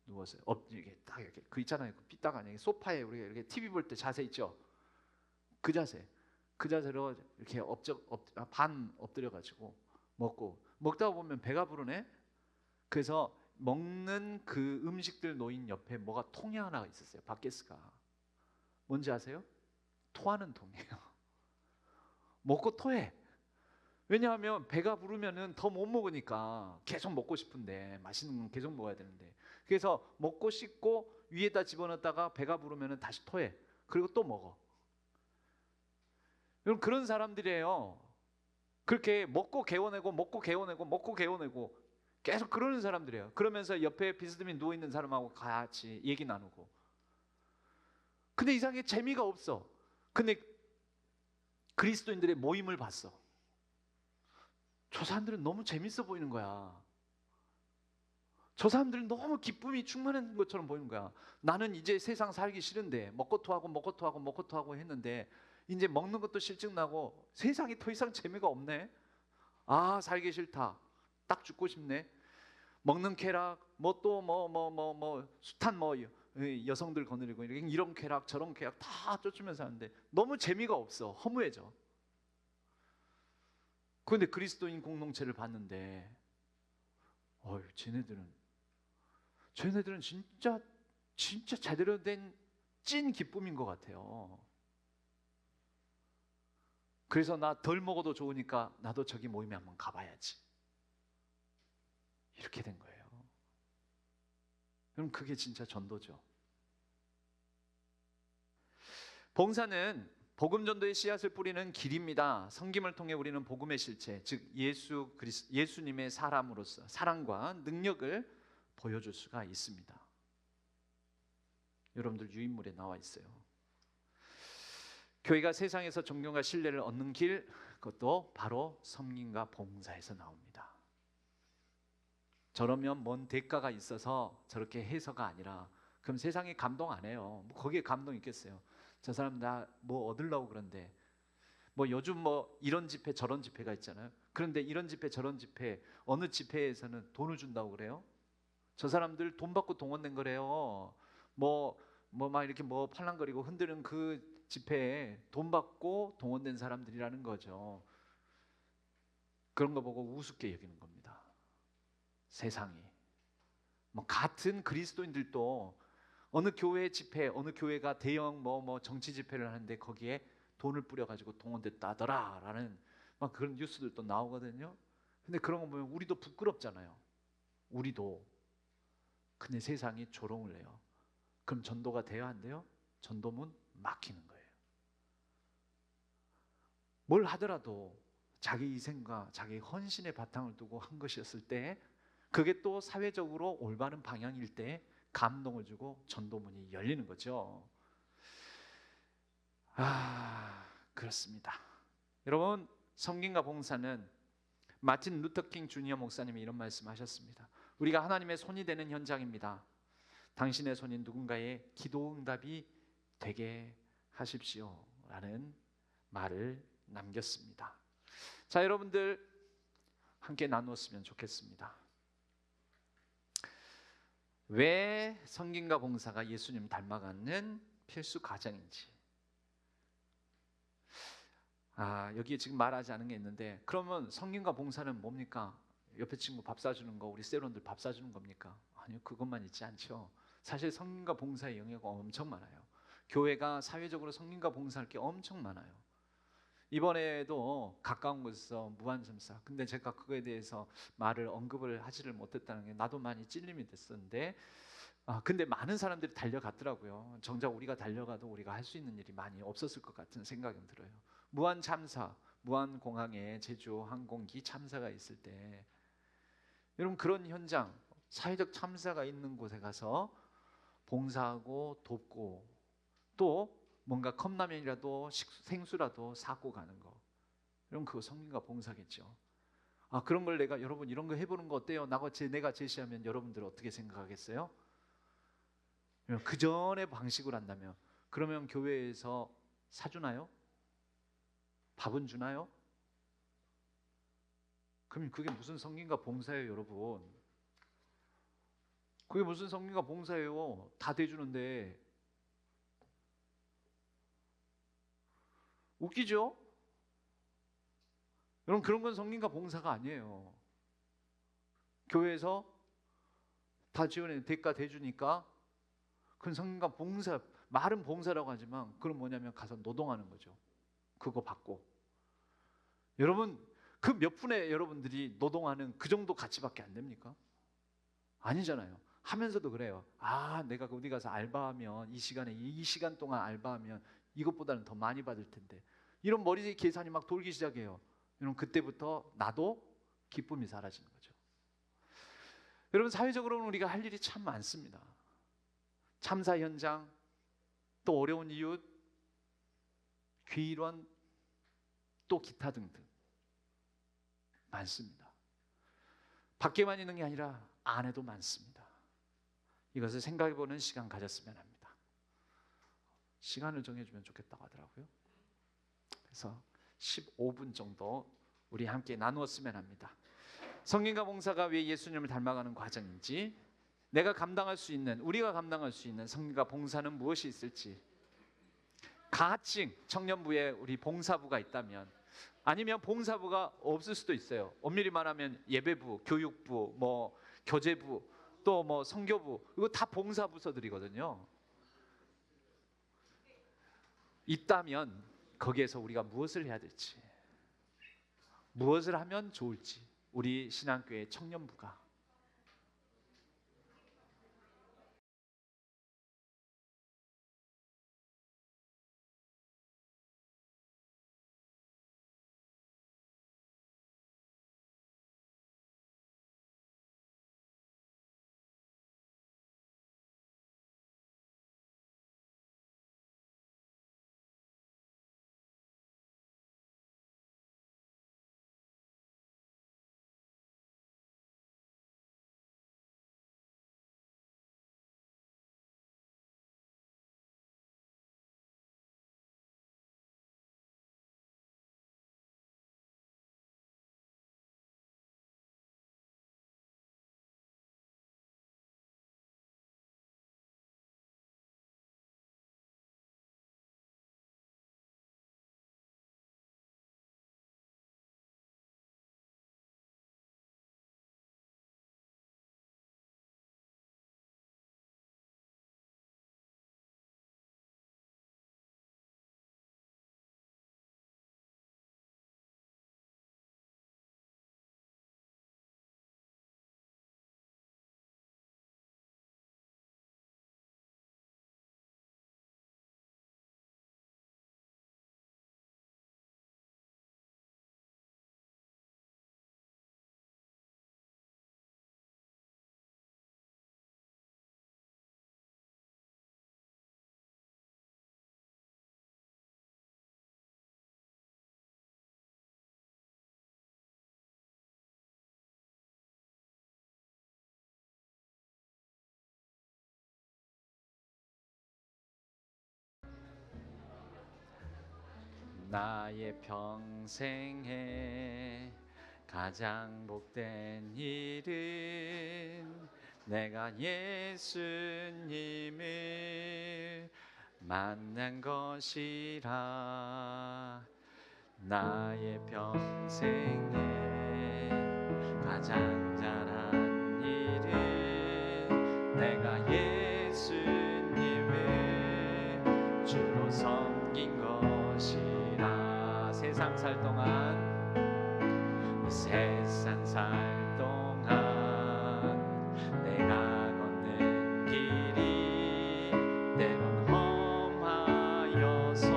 누워서 이게 딱 이렇게, 그 있잖아요, 그 삐딱 아니에요, 소파에 우리가 이렇게 TV 볼 때 자세 있죠? 그 자세로 이렇게 반 엎드려가지고 먹다 보면 배가 부르네. 그래서 먹는 그 음식들 놓인 옆에 뭐가 통이 하나가 있었어요. 바게스가. 뭔지 아세요? 토하는 통이에요. 먹고 토해. 왜냐하면 배가 부르면은 더 못 먹으니까 계속 먹고 싶은데, 맛있는 건 계속 먹어야 되는데, 그래서 먹고 씻고 위에다 집어넣었다가 배가 부르면은 다시 토해. 그리고 또 먹어. 여러분, 그런 사람들이에요. 그렇게 먹고 개워내고 먹고 개워내고 먹고 개워내고 계속 그러는 사람들이에요. 그러면서 옆에 비스듬히 누워있는 사람하고 같이 얘기 나누고. 근데 이상하게 재미가 없어. 근데 그리스도인들의 모임을 봤어. 저 사람들은 너무 재밌어 보이는 거야. 저 사람들은 너무 기쁨이 충만한 것처럼 보이는 거야. 나는 이제 세상 살기 싫은데, 먹고 토하고 했는데 이제 먹는 것도 실증나고 세상이 더 이상 재미가 없네. 아, 살기 싫다. 딱 죽고 싶네. 먹는 쾌락, 숱한 여성들 거느리고 이런 쾌락 저런 쾌락 다 쫓으면서 하는데 너무 재미가 없어. 허무해져. 그런데 그리스도인 공동체를 봤는데, 쟤네들은 진짜 제대로 된 찐 기쁨인 것 같아요. 그래서 나 덜 먹어도 좋으니까 나도 저기 모임에 한번 가봐야지. 이렇게 된 거예요. 그럼 그게 진짜 전도죠. 봉사는 복음 전도의 씨앗을 뿌리는 길입니다. 섬김을 통해 우리는 복음의 실체, 즉 예수님의 사람으로서 사랑과 능력을 보여줄 수가 있습니다. 여러분들 유인물에 나와 있어요. 교회가 세상에서 존경과 신뢰를 얻는 길, 그것도 바로 섬김과 봉사에서 나옵니다. 저러면 뭔 대가가 있어서 저렇게 해서가 아니라, 그럼 세상에 감동 안 해요. 뭐 거기에 감동 있겠어요? 저 사람 나 뭐 얻으려고 그런데, 뭐 요즘 뭐 이런 집회 저런 집회가 있잖아요. 그런데 이런 집회 저런 집회, 어느 집회에서는 돈을 준다고 그래요? 저 사람들 돈 받고 동원된 거래요. 뭐 막 이렇게 뭐 팔랑거리고 흔드는 그 집회에 돈 받고 동원된 사람들이라는 거죠. 그런 거 보고 우습게 여기는 겁니다. 세상이. 뭐 같은 그리스도인들도 어느 교회 집회, 어느 교회가 대형 뭐 정치 집회를 하는데 거기에 돈을 뿌려가지고 동원됐다더라라는 막 그런 뉴스들도 나오거든요. 근데 그런 거 보면 우리도 부끄럽잖아요. 우리도. 근데 세상이 조롱을 해요. 그럼 전도가 돼야 안 돼요? 전도문 막히는 거예요. 뭘 하더라도 자기 희생과 자기 헌신의 바탕을 두고 한 것이었을 때, 그게 또 사회적으로 올바른 방향일 때 감동을 주고 전도문이 열리는 거죠. 그렇습니다. 여러분, 섬김과 봉사는 마틴 루터킹 주니어 목사님이 이런 말씀하셨습니다. 우리가 하나님의 손이 되는 현장입니다. 당신의 손이 누군가의 기도 응답이 되게 하십시오 라는 말을 남겼습니다. 자, 여러분들 함께 나누었으면 좋겠습니다. 왜 섬김과 봉사가 예수님 닮아가는 필수 과정인지. 여기에 지금 말하지 않은 게 있는데, 그러면 섬김과 봉사는 뭡니까? 옆에 친구 밥 사주는 거, 우리 세론들 밥 사주는 겁니까? 아니요, 그것만 있지 않죠. 사실 섬김과 봉사의 영역이 엄청 많아요. 교회가 사회적으로 섬김과 봉사할 게 엄청 많아요. 이번에도 가까운 곳에서 무한점사, 근데 제가 그거에 대해서 말을 언급을 하지를 못했다는 게 나도 많이 찔림이 됐었는데, 근데 많은 사람들이 달려갔더라고요. 정작 우리가 달려가도 우리가 할 수 있는 일이 많이 없었을 것 같은 생각이 들어요. 무한 참사, 무한공항에 제주 항공기 참사가 있을 때, 여러분 그런 현장, 사회적 참사가 있는 곳에 가서 봉사하고 돕고, 또 뭔가 컵라면이라도 생수라도 사고 가는 거, 여러분 그거 섬김과 봉사겠죠. 그런 걸 여러분 이런 거 해보는 거 어때요? 내가 제시하면 여러분들 어떻게 생각하겠어요? 그 전에 방식으로 한다면, 그러면 교회에서 사주나요? 밥은 주나요? 그럼 그게 무슨 섬김과 봉사예요, 여러분? 그게 무슨 섬김과 봉사예요? 다 대주는데. 웃기죠? 여러분 그런 건 섬김과 봉사가 아니에요. 교회에서 다 지원해 대가 대주니까 그건 섬김과 봉사, 말은 봉사라고 하지만 그건 뭐냐면 가서 노동하는 거죠. 그거 받고. 여러분 그 몇 분의 여러분들이 노동하는 그 정도 가치밖에 안 됩니까? 아니잖아요. 하면서도 그래요. 내가 어디 가서 알바하면 이 시간 동안 알바하면 이것보다는 더 많이 받을 텐데, 이런 머리 계산이 막 돌기 시작해요. 여러분 그때부터 나도 기쁨이 사라지는 거죠. 여러분 사회적으로는 우리가 할 일이 참 많습니다. 참사 현장, 또 어려운 이웃, 귀일원, 또 기타 등등 많습니다. 밖에만 있는 게 아니라 안에도 많습니다. 이것을 생각해보는 시간 가졌으면 합니다. 시간을 정해주면 좋겠다고 하더라고요. 그래서 15분 정도 우리 함께 나누었으면 합니다. 섬김과 봉사가 왜 예수님을 닮아가는 과정인지, 우리가 감당할 수 있는 섬김과 봉사는 무엇이 있을지, 가칭 청년부에 우리 봉사부가 있다면, 아니면 봉사부가 없을 수도 있어요. 엄밀히 말하면 예배부, 교육부, 뭐 교재부, 또 뭐 선교부, 이거 다 봉사부서들이거든요. 있다면 거기에서 우리가 무엇을 해야 될지, 무엇을 하면 좋을지, 우리 신앙교회 청년부가 나의 평생에 가장 복된 일은 내가 예수님을 만난 것이라. 나의 평생에 가장 잘한 일은 내가 예수님을 주로 섬긴 것이라. 세상 살 동안 내가 걷는 길이 때론 험하여서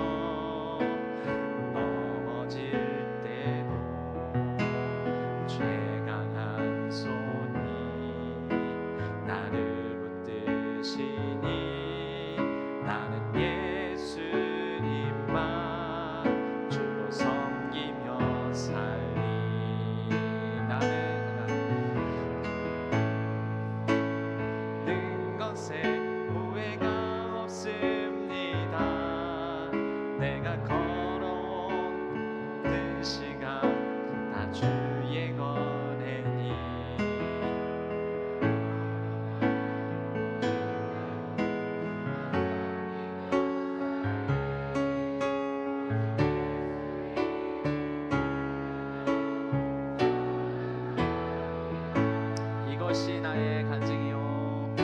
넘어질 때도 최강한 손이 나를 붙드시니 나는 예수님만 주로 섬기며 살리. 는 것에 후회가 없습니다. 내가 걸어온 그 시간 다 주의 권혜니. 이것이 나의 간증이요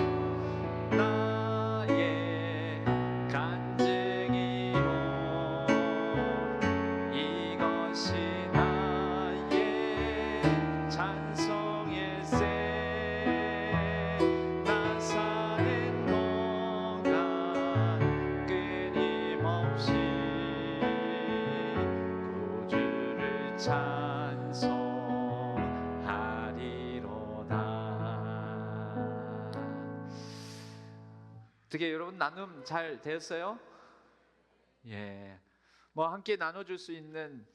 나의 간증이요 이것이 나의 찬송일세. 나 사는 동안 끊임없이 구주를 어떻게 여러분 나눔 잘 되었어요? 예, 뭐 함께 나눠줄 수 있는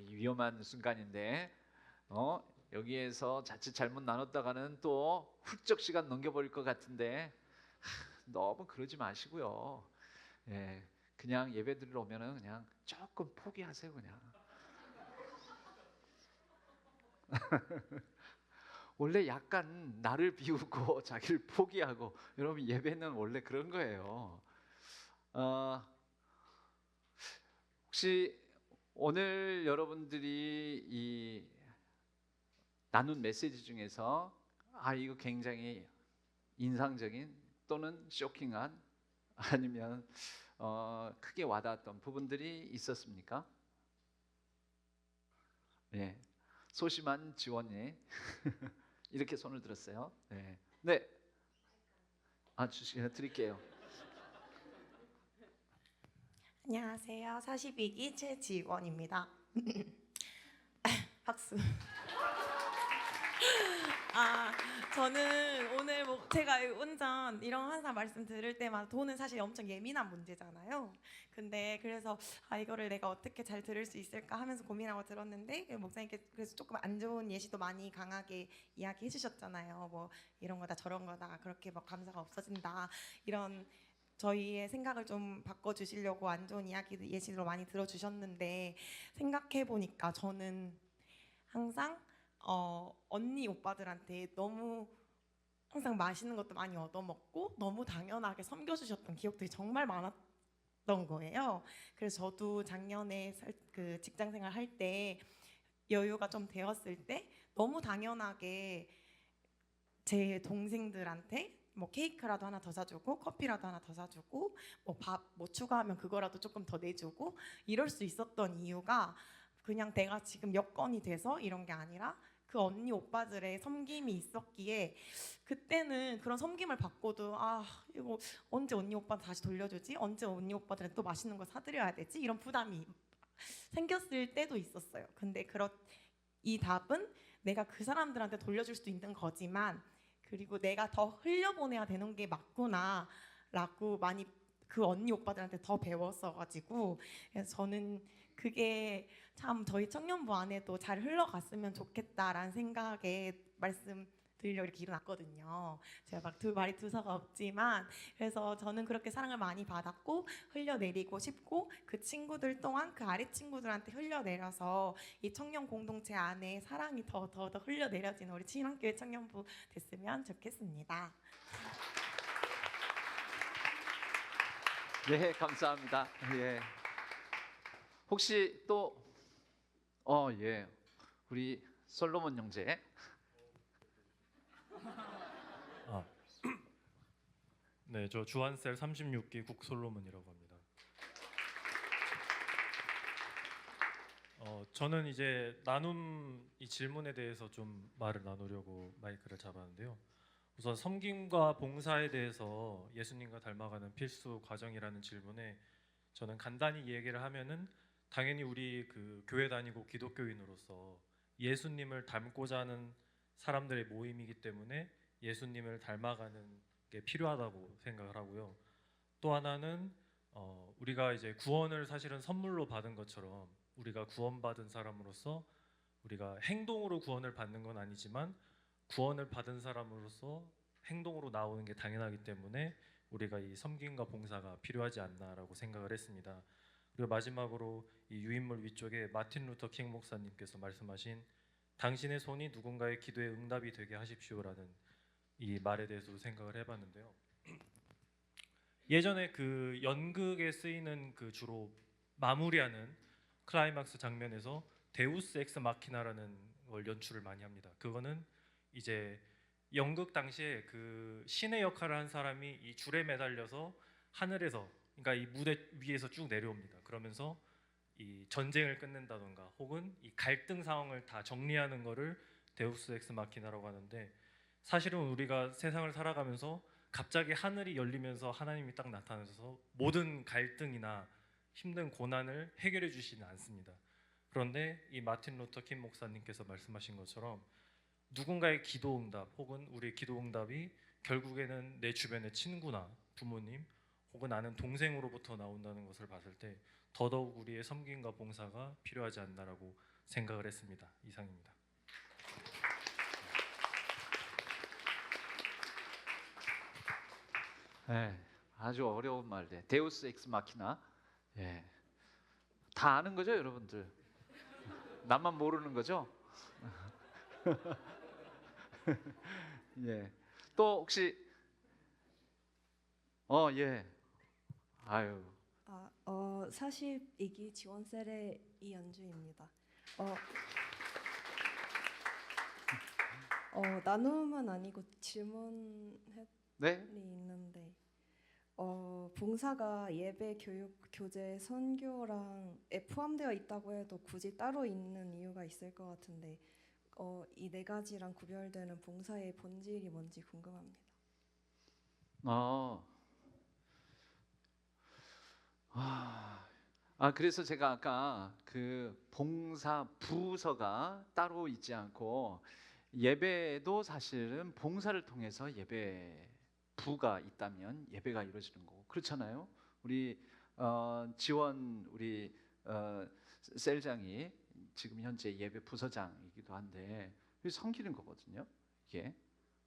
위험한 순간인데 여기에서 자칫 잘못 나눴다가는 또 훌쩍 시간 넘겨버릴 것 같은데 너무 그러지 마시고요. 예, 그냥 예배 드리러 오면은 그냥 조금 포기하세요 그냥. 원래 약간 나를 비우고 자기를 포기하고 여러분 예배는 원래 그런 거예요. 혹시 오늘 여러분들이 이 나눈 메시지 중에서 이거 굉장히 인상적인 또는 쇼킹한 아니면 크게 와닿았던 부분들이 있었습니까? 네, 소심한 지원이 이렇게 손을 들었어요. 네, 네. 드릴게요. 안녕하세요. 42기 최지원입니다. 박수. 저는 오늘 제가 혼자 이런 항상 말씀 들을 때마다 돈은 사실 엄청 예민한 문제잖아요. 근데 그래서 이거를 내가 어떻게 잘 들을 수 있을까 하면서 고민하고 들었는데 목사님께 그래서 조금 안 좋은 예시도 많이 강하게 이야기해 주셨잖아요. 뭐 이런 거다 저런 거다 그렇게 막 감사가 없어진다 이런 저희의 생각을 좀 바꿔주시려고 안 좋은 이야기 예시로 많이 들어주셨는데 생각해 보니까 저는 항상 언니 오빠들한테 너무 항상 맛있는 것도 많이 얻어먹고 너무 당연하게 섬겨주셨던 기억들이 정말 많았던 거예요. 그래서 저도 작년에 그 직장생활 할 때 여유가 좀 되었을 때 너무 당연하게 제 동생들한테 뭐 케이크라도 하나 더 사주고 커피라도 하나 더 사주고 뭐 밥 뭐 추가하면 그거라도 조금 더 내주고 이럴 수 있었던 이유가 그냥 내가 지금 여건이 돼서 이런 게 아니라 그 언니 오빠들의 섬김이 있었기에 그때는 그런 섬김을 받고도 이거 언제 언니 오빠 다시 돌려주지? 언제 언니 오빠들한테 또 맛있는 거 사드려야 되지? 이런 부담이 생겼을 때도 있었어요. 근데 이 답은 내가 그 사람들한테 돌려줄 수도 있는 거지만 그리고 내가 더 흘려보내야 되는 게 맞구나 라고 많이 그 언니 오빠들한테 더 배웠어가지고 그래서 저는 그게 참 저희 청년부 안에도 잘 흘러갔으면 좋겠다라는 생각에 말씀 드리려고 이렇게 일어났거든요. 제가 막 말이 두서가 없지만 그래서 저는 그렇게 사랑을 많이 받았고 흘려내리고 싶고 그 친구들 또한 그 아래 친구들한테 흘려내려서 이 청년 공동체 안에 사랑이 더 흘려내려지는 우리 친환교회 청년부 됐으면 좋겠습니다. 네, 감사합니다. 예. 혹시 또 예. 우리 솔로몬 형제. 네, 저 주한셀 36기 국솔로몬이라고 합니다. 저는 이제 나눔 이 질문에 대해서 좀 말을 나누려고 마이크를 잡았는데요. 우선 섬김과 봉사에 대해서 예수님과 닮아가는 필수 과정이라는 질문에 저는 간단히 얘기를 하면은 당연히 우리 그 교회 다니고 기독교인으로서 예수님을 닮고자 하는 사람들의 모임이기 때문에 예수님을 닮아가는 게 필요하다고 생각을 하고요. 또 하나는 우리가 이제 구원을 사실은 선물로 받은 것처럼 우리가 구원받은 사람으로서 우리가 행동으로 구원을 받는 건 아니지만 구원을 받은 사람으로서 행동으로 나오는 게 당연하기 때문에 우리가 이 섬김과 봉사가 필요하지 않나라고 생각을 했습니다. 그리고 마지막으로 이 유인물 위쪽에 마틴 루터 킹 목사님께서 말씀하신 당신의 손이 누군가의 기도에 응답이 되게 하십시오라는 이 말에 대해서도 생각을 해봤는데요. 예전에 그 연극에 쓰이는 그 주로 마무리하는 클라이막스 장면에서 데우스 엑스 마키나라는 걸 연출을 많이 합니다. 그거는 이제 연극 당시에 그 신의 역할을 한 사람이 이 줄에 매달려서 하늘에서, 그러니까 이 무대 위에서 쭉 내려옵니다. 그러면서 이 전쟁을 끝낸다던가 혹은 이 갈등 상황을 다 정리하는 거를 데우스 엑스 마키나라고 하는데, 사실은 우리가 세상을 살아가면서 갑자기 하늘이 열리면서 하나님이 딱 나타나셔서 모든 갈등이나 힘든 고난을 해결해 주시지는 않습니다. 그런데 이 마틴 루터 킹 목사님께서 말씀하신 것처럼 누군가의 기도 응답 혹은 우리의 기도 응답이 결국에는 내 주변의 친구나 부모님 혹은 아는 동생으로부터 나온다는 것을 봤을 때 더더욱 우리의 섬김과 봉사가 필요하지 않나라고 생각을 했습니다. 이상입니다. 네, 아주 어려운 말들. 데우스 엑스 마키나. 예, 다 아는 거죠, 여러분들? 나만 모르는 거죠? 예. 또 혹시 예. 아유. 42기 지원셀의 이연주입니다. 나눔은 아니고 질문이 네? 있는데 봉사가 예배, 교육, 교제, 선교랑에 포함되어 있다고 해도 굳이 따로 있는 이유가 있을 것 같은데 이 네 가지랑 구별되는 봉사의 본질이 뭔지 궁금합니다. 그래서 제가 아까 그 봉사 부서가 따로 있지 않고 예배도 사실은 봉사를 통해서 예배 부가 있다면 예배가 이루어지는 거고, 그렇잖아요. 우리 지원 우리 셀장이 지금 현재 예배 부서장이기도 한데 섬기는 거거든요. 이게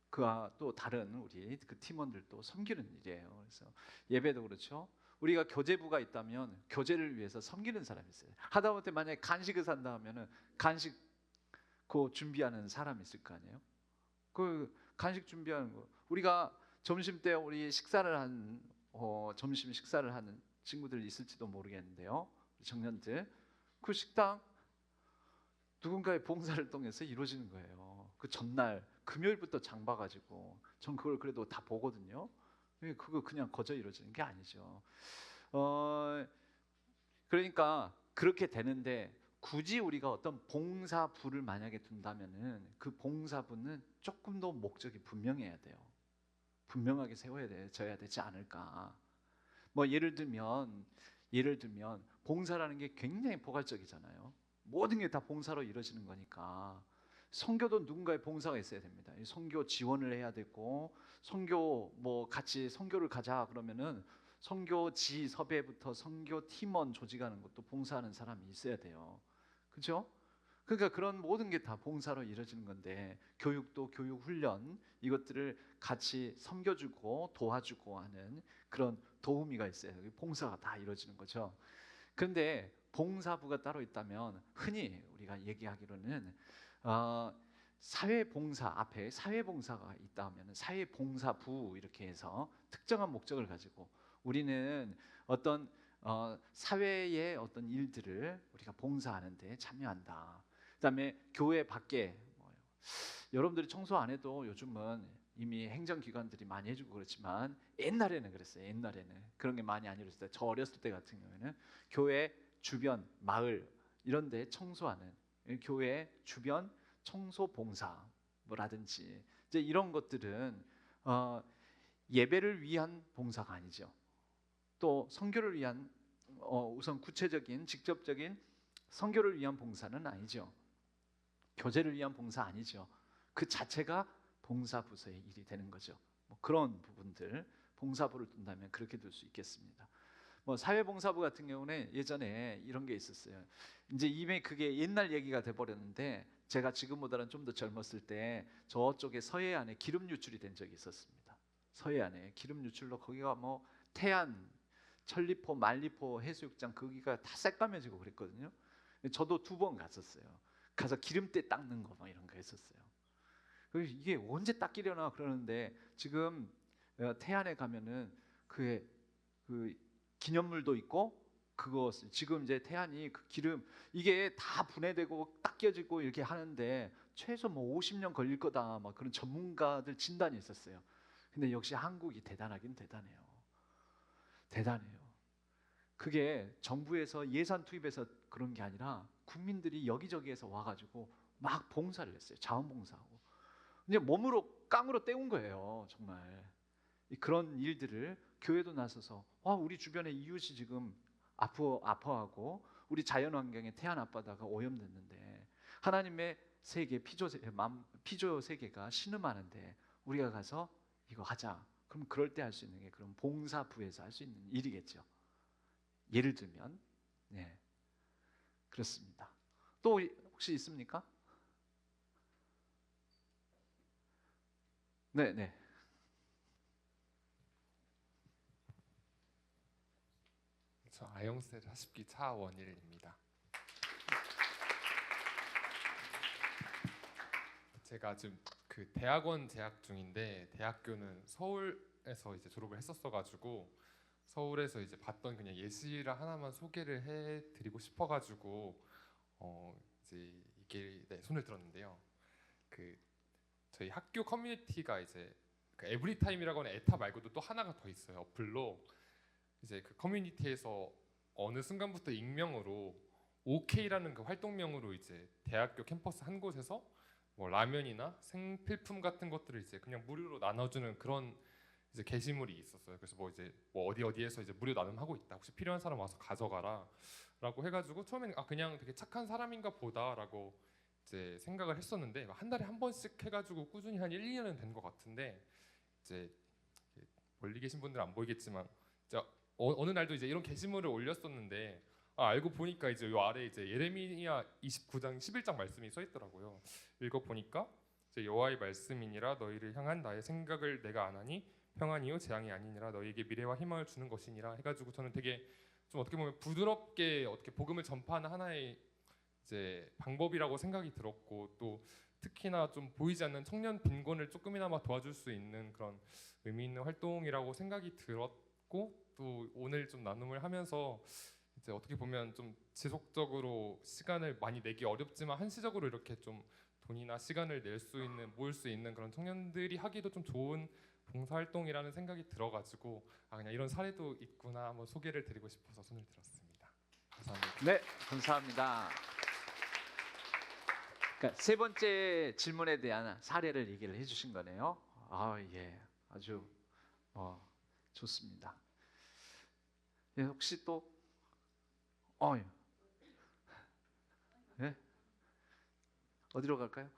그와 또 다른 우리 그 팀원들도 섬기는 일이에요. 그래서 예배도 그렇죠. 우리가 교제부가 있다면 교제를 위해서 섬기는 사람이 있어요. 하다못해 만약에 간식을 산다 하면은 간식 그 준비하는 사람이 있을 거 아니에요. 그 간식 준비하는 거, 우리가 점심 때 우리 식사를 한 점심 식사를 하는 친구들 있을지도 모르겠는데요. 청년들 그 식당 누군가의 봉사를 통해서 이루어지는 거예요. 그 전날 금요일부터 장 봐가지고 전 그걸 그래도 다 보거든요. 그거 그냥 거저 이루어지는 게 아니죠. 그러니까 그렇게 되는데 굳이 우리가 어떤 봉사부를 만약에 둔다면은 그 봉사부는 조금 더 목적이 분명해야 돼요. 분명하게 세워져야 되지 않을까. 뭐 예를 들면 봉사라는 게 굉장히 포괄적이잖아요. 모든 게 다 봉사로 이루어지는 거니까 선교도 누군가의 봉사가 있어야 됩니다. 선교 지원을 해야 되고, 선교 뭐 같이 선교를 가자 그러면은 선교지 섭외부터 선교 팀원 조직하는 것도 봉사하는 사람이 있어야 돼요. 그렇죠? 그러니까 그런 모든 게 다 봉사로 이루어지는 건데, 교육도 교육 훈련 이것들을 같이 섬겨주고 도와주고 하는 그런 도우미가 있어요. 봉사가 다 이루어지는 거죠. 그런데 봉사부가 따로 있다면, 흔히 우리가 얘기하기로는 사회봉사, 앞에 사회봉사가 있다면 사회봉사부 이렇게 해서 특정한 목적을 가지고 우리는 어떤 사회의 어떤 일들을 우리가 봉사하는데 참여한다. 그다음에 교회 밖에 여러분들이 청소 안 해도 요즘은 이미 행정기관들이 많이 해주고 그렇지만, 옛날에는 그랬어요. 옛날에는 그런 게 많이 안 이루어졌어요. 저 어렸을 때 같은 경우에는 교회 주변 마을 이런 데 청소하는, 교회 주변 청소 봉사라든지 이제 이런 것들은 예배를 위한 봉사가 아니죠. 또 선교를 위한 우선 구체적인 직접적인 선교를 위한 봉사는 아니죠. 교제를 위한 봉사 아니죠. 그 자체가 봉사부서의 일이 되는 거죠. 뭐 그런 부분들, 봉사부를 둔다면 그렇게 둘 수 있겠습니다. 뭐 사회봉사부 같은 경우는 예전에 이런 게 있었어요. 이제 이미 그게 옛날 얘기가 돼 버렸는데, 제가 지금보다는 좀 더 젊었을 때 저쪽에 서해안에 기름 유출이 된 적이 있었습니다. 서해안에 기름 유출로 거기가 뭐 태안, 천리포, 만리포 해수욕장 거기가 다 새까매지고 그랬거든요. 저도 2번 갔었어요. 가서 기름때 닦는 거 막 이런 거 했었어요. 이게 언제 닦이려나 그러는데, 지금 태안에 가면은 그 기념물도 있고, 그거 지금 이제 태안이 그 기름 이게 다 분해되고 닦여지고 이렇게 하는데 최소 뭐 50년 걸릴 거다 막 그런 전문가들 진단이 있었어요. 근데 역시 한국이 대단하긴 대단해요. 대단해요. 그게 정부에서 예산 투입해서 그런 게 아니라 국민들이 여기저기에서 와가지고 막 봉사를 했어요. 자원봉사하고. 이제 몸으로 깡으로 때운 거예요. 정말 그런 일들을 교회도 나서서, 우리 주변에 이웃이 지금 아파하고 우리 자연환경에 태안 앞바다가 오염됐는데 하나님의 세계 피조 세계가 신음하는데 우리가 가서 이거 하자. 그럼 그럴 때 할 수 있는 게 그런 봉사부에서 할 수 있는 일이겠죠. 예를 들면, 네, 그렇습니다. 또 혹시 있습니까? 네, 네. 저 아영셀 40기 차원일입니다. 제가 지금 그 대학원 재학 중인데, 대학교는 서울에서 이제 졸업을 했었어가지고 서울에서 이제 봤던 그냥 예시를 하나만 소개를 해드리고 싶어가지고 이제 이게 손을 들었는데요. 그 저희 학교 커뮤니티가 이제 그 에브리타임이라고 하는 에타 말고도 또 하나가 더 있어요. 어플로 이제 그 커뮤니티에서 어느 순간부터 익명으로 OK라는 그 활동명으로 이제 대학교 캠퍼스 한 곳에서 뭐 라면이나 생필품 같은 것들을 이제 그냥 무료로 나눠주는 그런 이제 게시물이 있었어요. 그래서 뭐 이제 뭐 어디에서 이제 무료 나눔하고 있다. 혹시 필요한 사람 와서 가져가라라고 해가지고 처음에는 그냥 되게 착한 사람인가 보다라고 이제 생각을 했었는데, 한 달에 한 번씩 해가지고 꾸준히 한 1, 2년은 된 것 같은데, 이제 멀리 계신 분들은 안 보이겠지만 이제 어느 날도 이제 이런 게시물을 올렸었는데, 알고 보니까 이제 요 아래 이제 예레미야 29장 11장 말씀이 써 있더라고요. 읽어 보니까 이제 여호와의 말씀이니라, 너희를 향한 나의 생각을 내가 아나니 평안이요 재앙이 아니니라, 너희에게 미래와 희망을 주는 것이니라 해가지고, 저는 되게 좀 어떻게 보면 부드럽게 어떻게 복음을 전파하는 하나의 이제 방법이라고 생각이 들었고, 또 특히나 좀 보이지 않는 청년 빈곤을 조금이나마 도와줄 수 있는 그런 의미 있는 활동이라고 생각이 들었고, 또 오늘 좀 나눔을 하면서 이제 어떻게 보면 좀 지속적으로 시간을 많이 내기 어렵지만 한시적으로 이렇게 좀 돈이나 시간을 낼 수 있는, 모을 수 있는 그런 청년들이 하기도 좀 좋은 봉사활동이라는 생각이 들어가지고, 그냥 이런 사례도 있구나 한번 소개를 드리고 싶어서 손을 들었습니다. 감사합니다. 네, 감사합니다. 그러니까 세 번째 질문에 대한 사례를 얘기를 해주신 거네요. 예, 아주 좋습니다. 예, 혹시 또 예? 어디로 갈까요?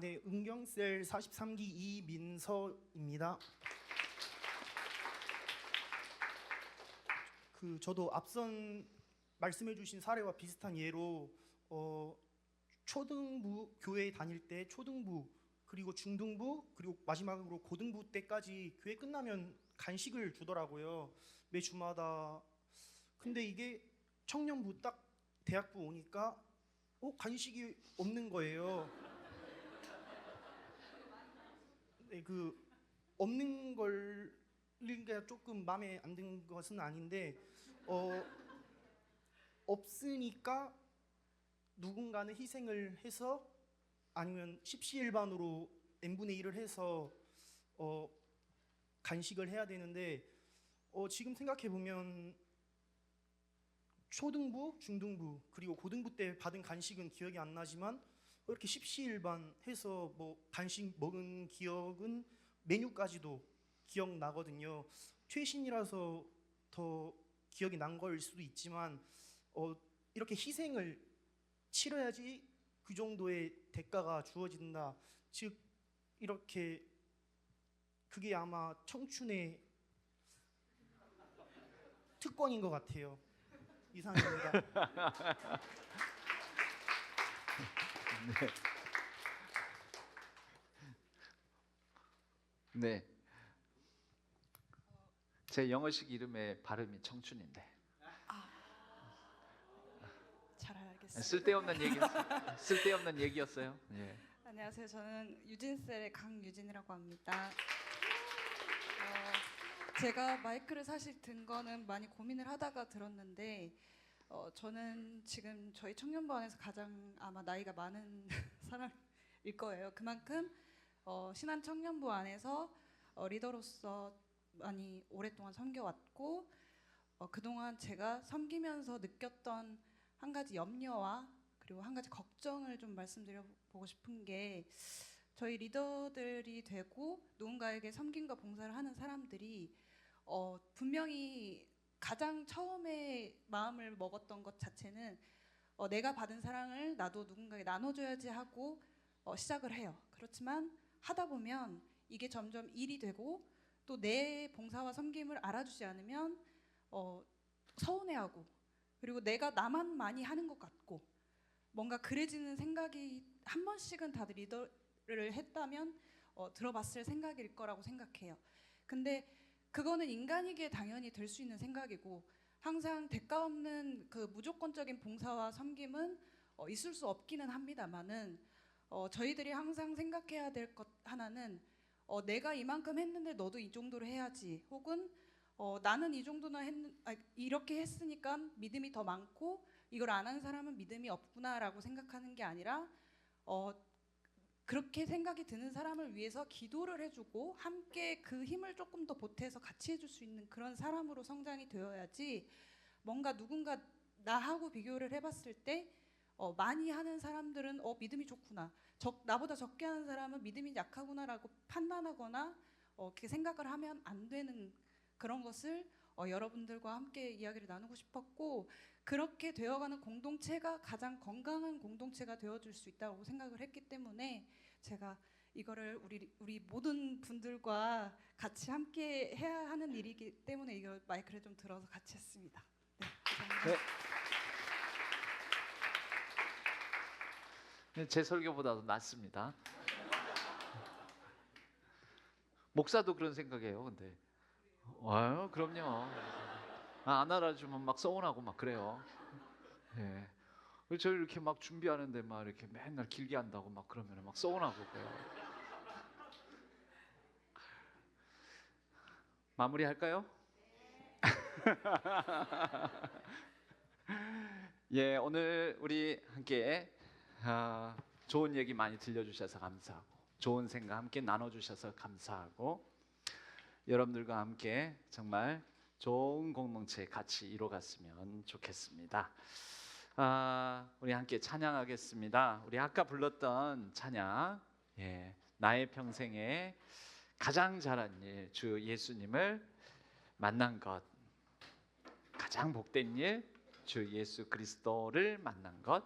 네, 은경셀 43기 이민서입니다. 저도 앞선 말씀해주신 사례와 비슷한 예로 초등부 교회에 다닐 때 초등부 그리고 중등부 그리고 마지막으로 고등부 때까지 교회 끝나면 간식을 주더라고요. 매 주마다. 근데 이게 청년부 딱 대학부 오니까 간식이 없는 거예요. 네, 없는 걸 그러니까 조금 마음에 안 든 것은 아닌데 없으니까 누군가는 희생을 해서 아니면 십시일반으로 n분의 1을 해서 간식을 해야 되는데 지금 생각해 보면 초등부, 중등부 그리고 고등부 때 받은 간식은 기억이 안 나지만 이렇게 십시일반 해서 뭐 간식 먹은 기억은 메뉴까지도 기억나거든요. 최신이라서 더 기억이 난 거일 수도 있지만 이렇게 희생을 치러야지 그 정도의 대가가 주어진다. 즉 이렇게 그게 아마 청춘의 특권인 것 같아요. 이상입니다. 네. 제 영어식 이름의 발음이 청춘인데. 잘 알겠습니다. 쓸데없는 얘기였어요. 예. 안녕하세요. 저는 유진셀의 강유진이라고 합니다. 제가 마이크를 사실 든 거는 많이 고민을 하다가 들었는데 저는 지금 저희 청년부 안에서 가장 아마 나이가 많은 사람일 거예요. 그만큼 신한 청년부 안에서 리더로서 많이 오랫동안 섬겨왔고 그동안 제가 섬기면서 느꼈던 한 가지 염려와 그리고 한 가지 걱정을 좀 말씀드려보고 싶은 게 저희 리더들이 되고 누군가에게 섬김과 봉사를 하는 사람들이 분명히 가장 처음에 마음을 먹었던 것 자체는 내가 받은 사랑을 나도 누군가에게 나눠줘야지 하고 시작을 해요. 그렇지만 하다 보면 이게 점점 일이 되고 또 내 봉사와 섬김을 알아주지 않으면 서운해하고 그리고 내가 나만 많이 하는 것 같고 뭔가 그래지는 생각이 한 번씩은 다들 리더를 했다면 들어봤을 생각일 거라고 생각해요. 근데 그거는 인간이기에 당연히 될 수 있는 생각이고 항상 대가 없는 그 무조건적인 봉사와 섬김은 있을 수 없기는 합니다만은 저희들이 항상 생각해야 될 것 하나는 내가 이만큼 했는데 너도 이 정도로 해야지 혹은 나는 이 정도나 이렇게 했으니까 믿음이 더 많고 이걸 안 한 사람은 믿음이 없구나라고 생각하는 게 아니라 그렇게 생각이 드는 사람을 위해서 기도를 해주고 함께 그 힘을 조금 더 보태서 같이 해줄 수 있는 그런 사람으로 성장이 되어야지 뭔가 누군가 나하고 비교를 해봤을 때 많이 하는 사람들은 믿음이 좋구나 나보다 적게 하는 사람은 믿음이 약하구나라고 판단하거나 그렇게 생각을 하면 안 되는 그런 것을 여러분들과 함께 이야기를 나누고 싶었고 그렇게 되어가는 공동체가 가장 건강한 공동체가 되어줄 수 있다고 생각을 했기 때문에 제가 이거를 우리 모든 분들과 같이 함께 해야 하는 일이기 때문에 이거 마이크를 좀 들어서 같이 했습니다. 네, 감사합니다. 네. 제 설교보다도 낫습니다. 목사도 그런 생각이에요. 근데 그럼요. 안 알아주면 막 서운하고 막 그래요. 예. 저 이렇게 막 준비하는데 막 이렇게 맨날 길게 한다고 막 그러면 막 서운하고 그래요. 마무리할까요? 예, 오늘 우리 함께 좋은 얘기 많이 들려주셔서 감사하고 좋은 생각 함께 나눠주셔서 감사하고 여러분들과 함께 정말 좋은 공동체 같이 이뤄갔으면 좋겠습니다. 우리 함께 찬양하겠습니다. 우리 아까 불렀던 찬양 나의 평생에 가장 잘한 일 주 예수님을 만난 것 가장 복된 일 주 예수 그리스도를 만난 것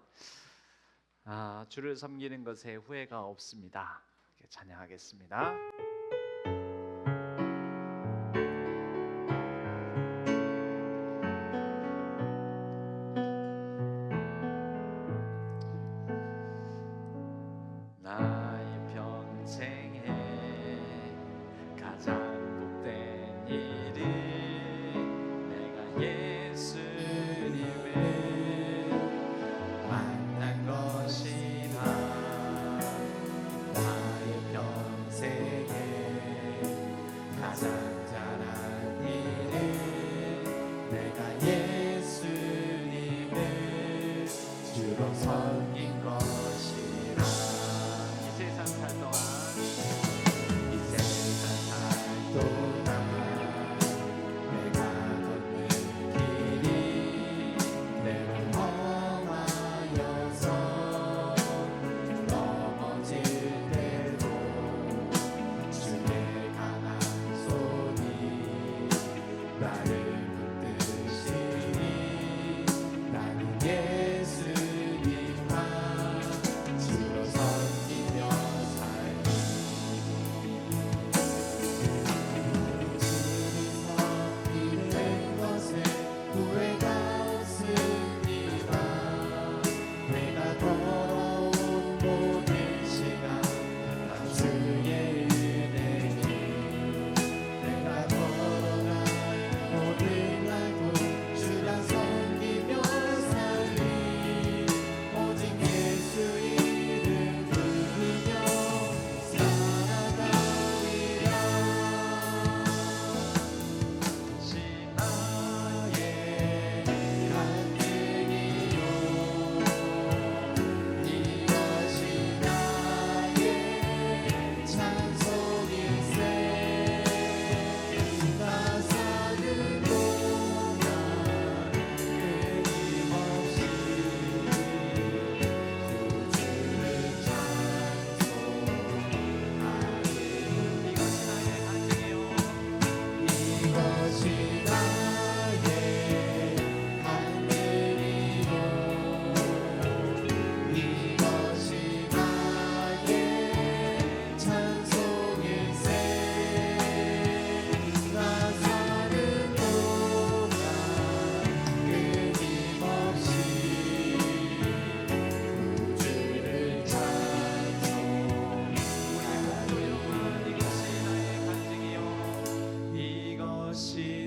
주를 섬기는 것에 후회가 없습니다. 찬양하겠습니다.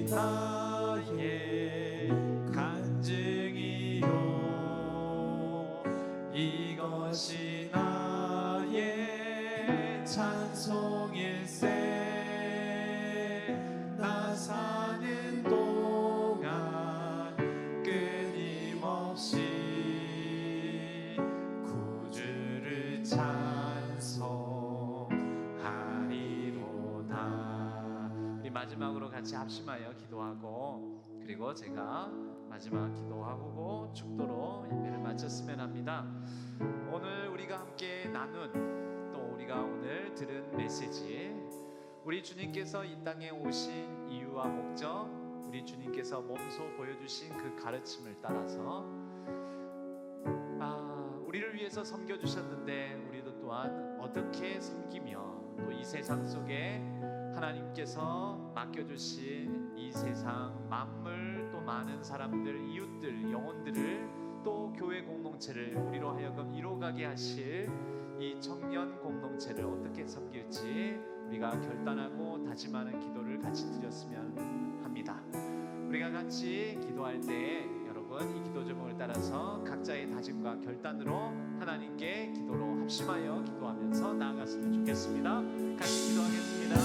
나의 간증이요 이것이 나의 찬송일세 나 사는 동안 끊임없이 구주를 찬송하리로다. 우리 마지막으로 같이 합심하여 기도하고 그리고 제가 마지막 기도하고 축도로 예배를 마쳤으면 합니다. 오늘 우리가 함께 나눈 또 우리가 오늘 들은 메시지, 우리 주님께서 이 땅에 오신 이유와 목적, 우리 주님께서 몸소 보여주신 그 가르침을 따라서 우리를 위해서 섬겨주셨는데 우리도 또한 어떻게 섬기며 또 이 세상 속에 하나님께서 맡겨주신 이 세상 만물 또 많은 사람들, 이웃들, 영혼들을 또 교회 공동체를 우리로 하여금 이뤄가게 하실 이 청년 공동체를 어떻게 섬길지 우리가 결단하고 다짐하는 기도를 같이 드렸으면 합니다. 우리가 같이 기도할 때 여러분 이 기도 제목을 따라서 각자의 다짐과 결단으로 하나님께 기도로 합심하여 기도하면서 나아갔으면 좋겠습니다. 같이 기도하겠습니다.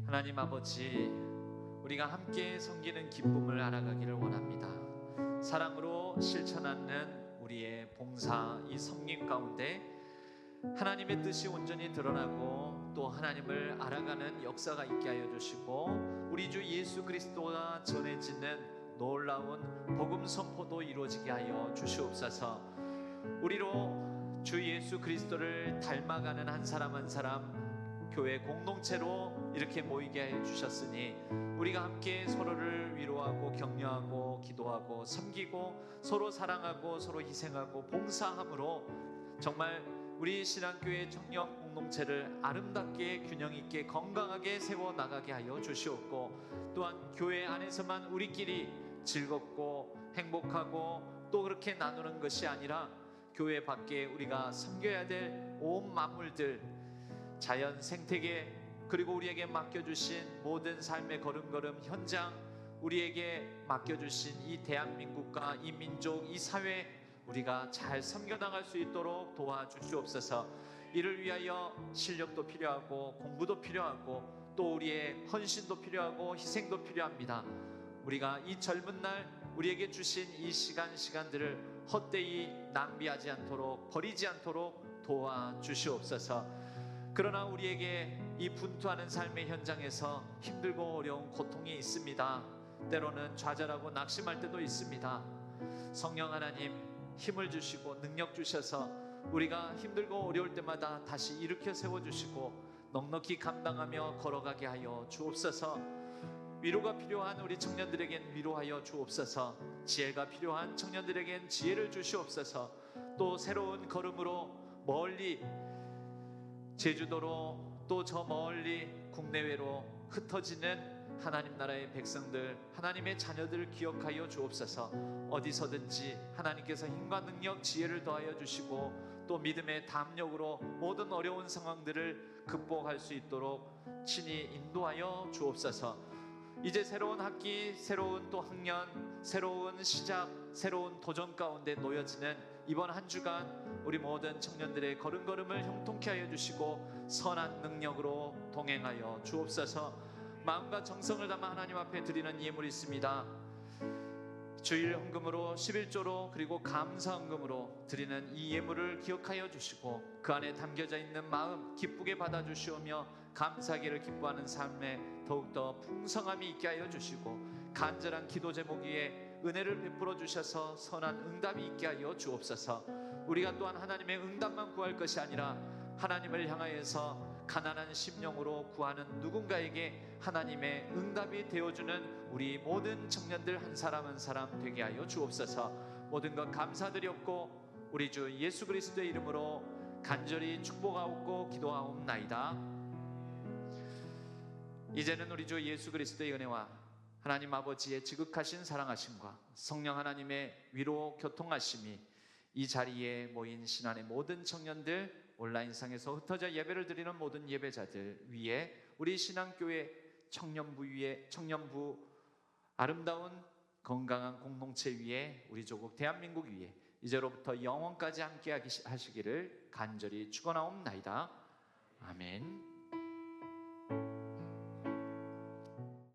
하나님 아버지, 우리가 함께 섬기는 기쁨을 알아가기를 원합니다. 사랑으로 실천하는 우리의 봉사, 이 섬김 가운데 하나님의 뜻이 온전히 드러나고 또 하나님을 알아가는 역사가 있게 하여 주시고 우리 주 예수 그리스도가 전해지는 놀라운 복음 선포도 이루어지게 하여 주시옵소서. 우리로 주 예수 그리스도를 닮아가는 한 사람 한 사람 교회 공동체로 이렇게 모이게 해 주셨으니 우리가 함께 서로를 위로하고 격려하고 기도하고 섬기고 서로 사랑하고 서로 희생하고 봉사함으로 정말 우리 신앙교회 청년 공동체를 아름답게 균형 있게 건강하게 세워 나가게 하여 주시옵고 또한 교회 안에서만 우리끼리 즐겁고 행복하고 또 그렇게 나누는 것이 아니라 교회 밖에 우리가 섬겨야 될 온 만물들, 자연 생태계, 그리고 우리에게 맡겨주신 모든 삶의 걸음걸음 현장, 우리에게 맡겨주신 이 대한민국과 이 민족, 이 사회 우리가 잘 섬겨나갈 수 있도록 도와주시옵소서. 이를 위하여 실력도 필요하고 공부도 필요하고 또 우리의 헌신도 필요하고 희생도 필요합니다. 우리가 이 젊은 날 우리에게 주신 이 시간들을 헛되이 낭비하지 않도록 버리지 않도록 도와주시옵소서. 그러나 우리에게 이 분투하는 삶의 현장에서 힘들고 어려운 고통이 있습니다. 때로는 좌절하고 낙심할 때도 있습니다. 성령 하나님 힘을 주시고 능력 주셔서 우리가 힘들고 어려울 때마다 다시 일으켜 세워주시고 넉넉히 감당하며 걸어가게 하여 주옵소서. 위로가 필요한 우리 청년들에겐 위로하여 주옵소서. 지혜가 필요한 청년들에겐 지혜를 주시옵소서. 또 새로운 걸음으로 멀리 제주도로 또 저 멀리 국내외로 흩어지는 하나님 나라의 백성들, 하나님의 자녀들을 기억하여 주옵소서. 어디서든지 하나님께서 힘과 능력, 지혜를 더하여 주시고 또 믿음의 담력으로 모든 어려운 상황들을 극복할 수 있도록 친히 인도하여 주옵소서. 이제 새로운 학기, 새로운 또 학년, 새로운 시작, 새로운 도전 가운데 놓여지는 이번 한 주간 우리 모든 청년들의 걸음걸음을 형통케 하여 주시고 선한 능력으로 동행하여 주옵소서. 마음과 정성을 담아 하나님 앞에 드리는 예물이 있습니다. 주일 헌금으로 11조로 그리고 감사 헌금으로 드리는 이 예물을 기억하여 주시고 그 안에 담겨져 있는 마음 기쁘게 받아주시오며 감사하기를 기뻐하는 삶에 더욱더 풍성함이 있게 하여 주시고 간절한 기도 제목 위에 은혜를 베풀어 주셔서 선한 응답이 있게 하여 주옵소서. 우리가 또한 하나님의 응답만 구할 것이 아니라 하나님을 향하여서 가난한 심령으로 구하는 누군가에게 하나님의 응답이 되어주는 우리 모든 청년들 한 사람 한 사람 되게 하여 주옵소서. 모든 것 감사드렸고 우리 주 예수 그리스도의 이름으로 간절히 축복하옵고 기도하옵나이다. 이제는 우리 주 예수 그리스도의 은혜와 하나님 아버지의 지극하신 사랑하심과 성령 하나님의 위로 교통하심이 이 자리에 모인 신안의 모든 청년들, 온라인상에서 흩어져 예배를 드리는 모든 예배자들 위에 우리 신앙교회 청년부 위에 청년부 아름다운 건강한 공동체 위에 우리 조국 대한민국 위에 이제로부터 영원까지 함께 하시기를 간절히 축원하옵나이다. 아멘.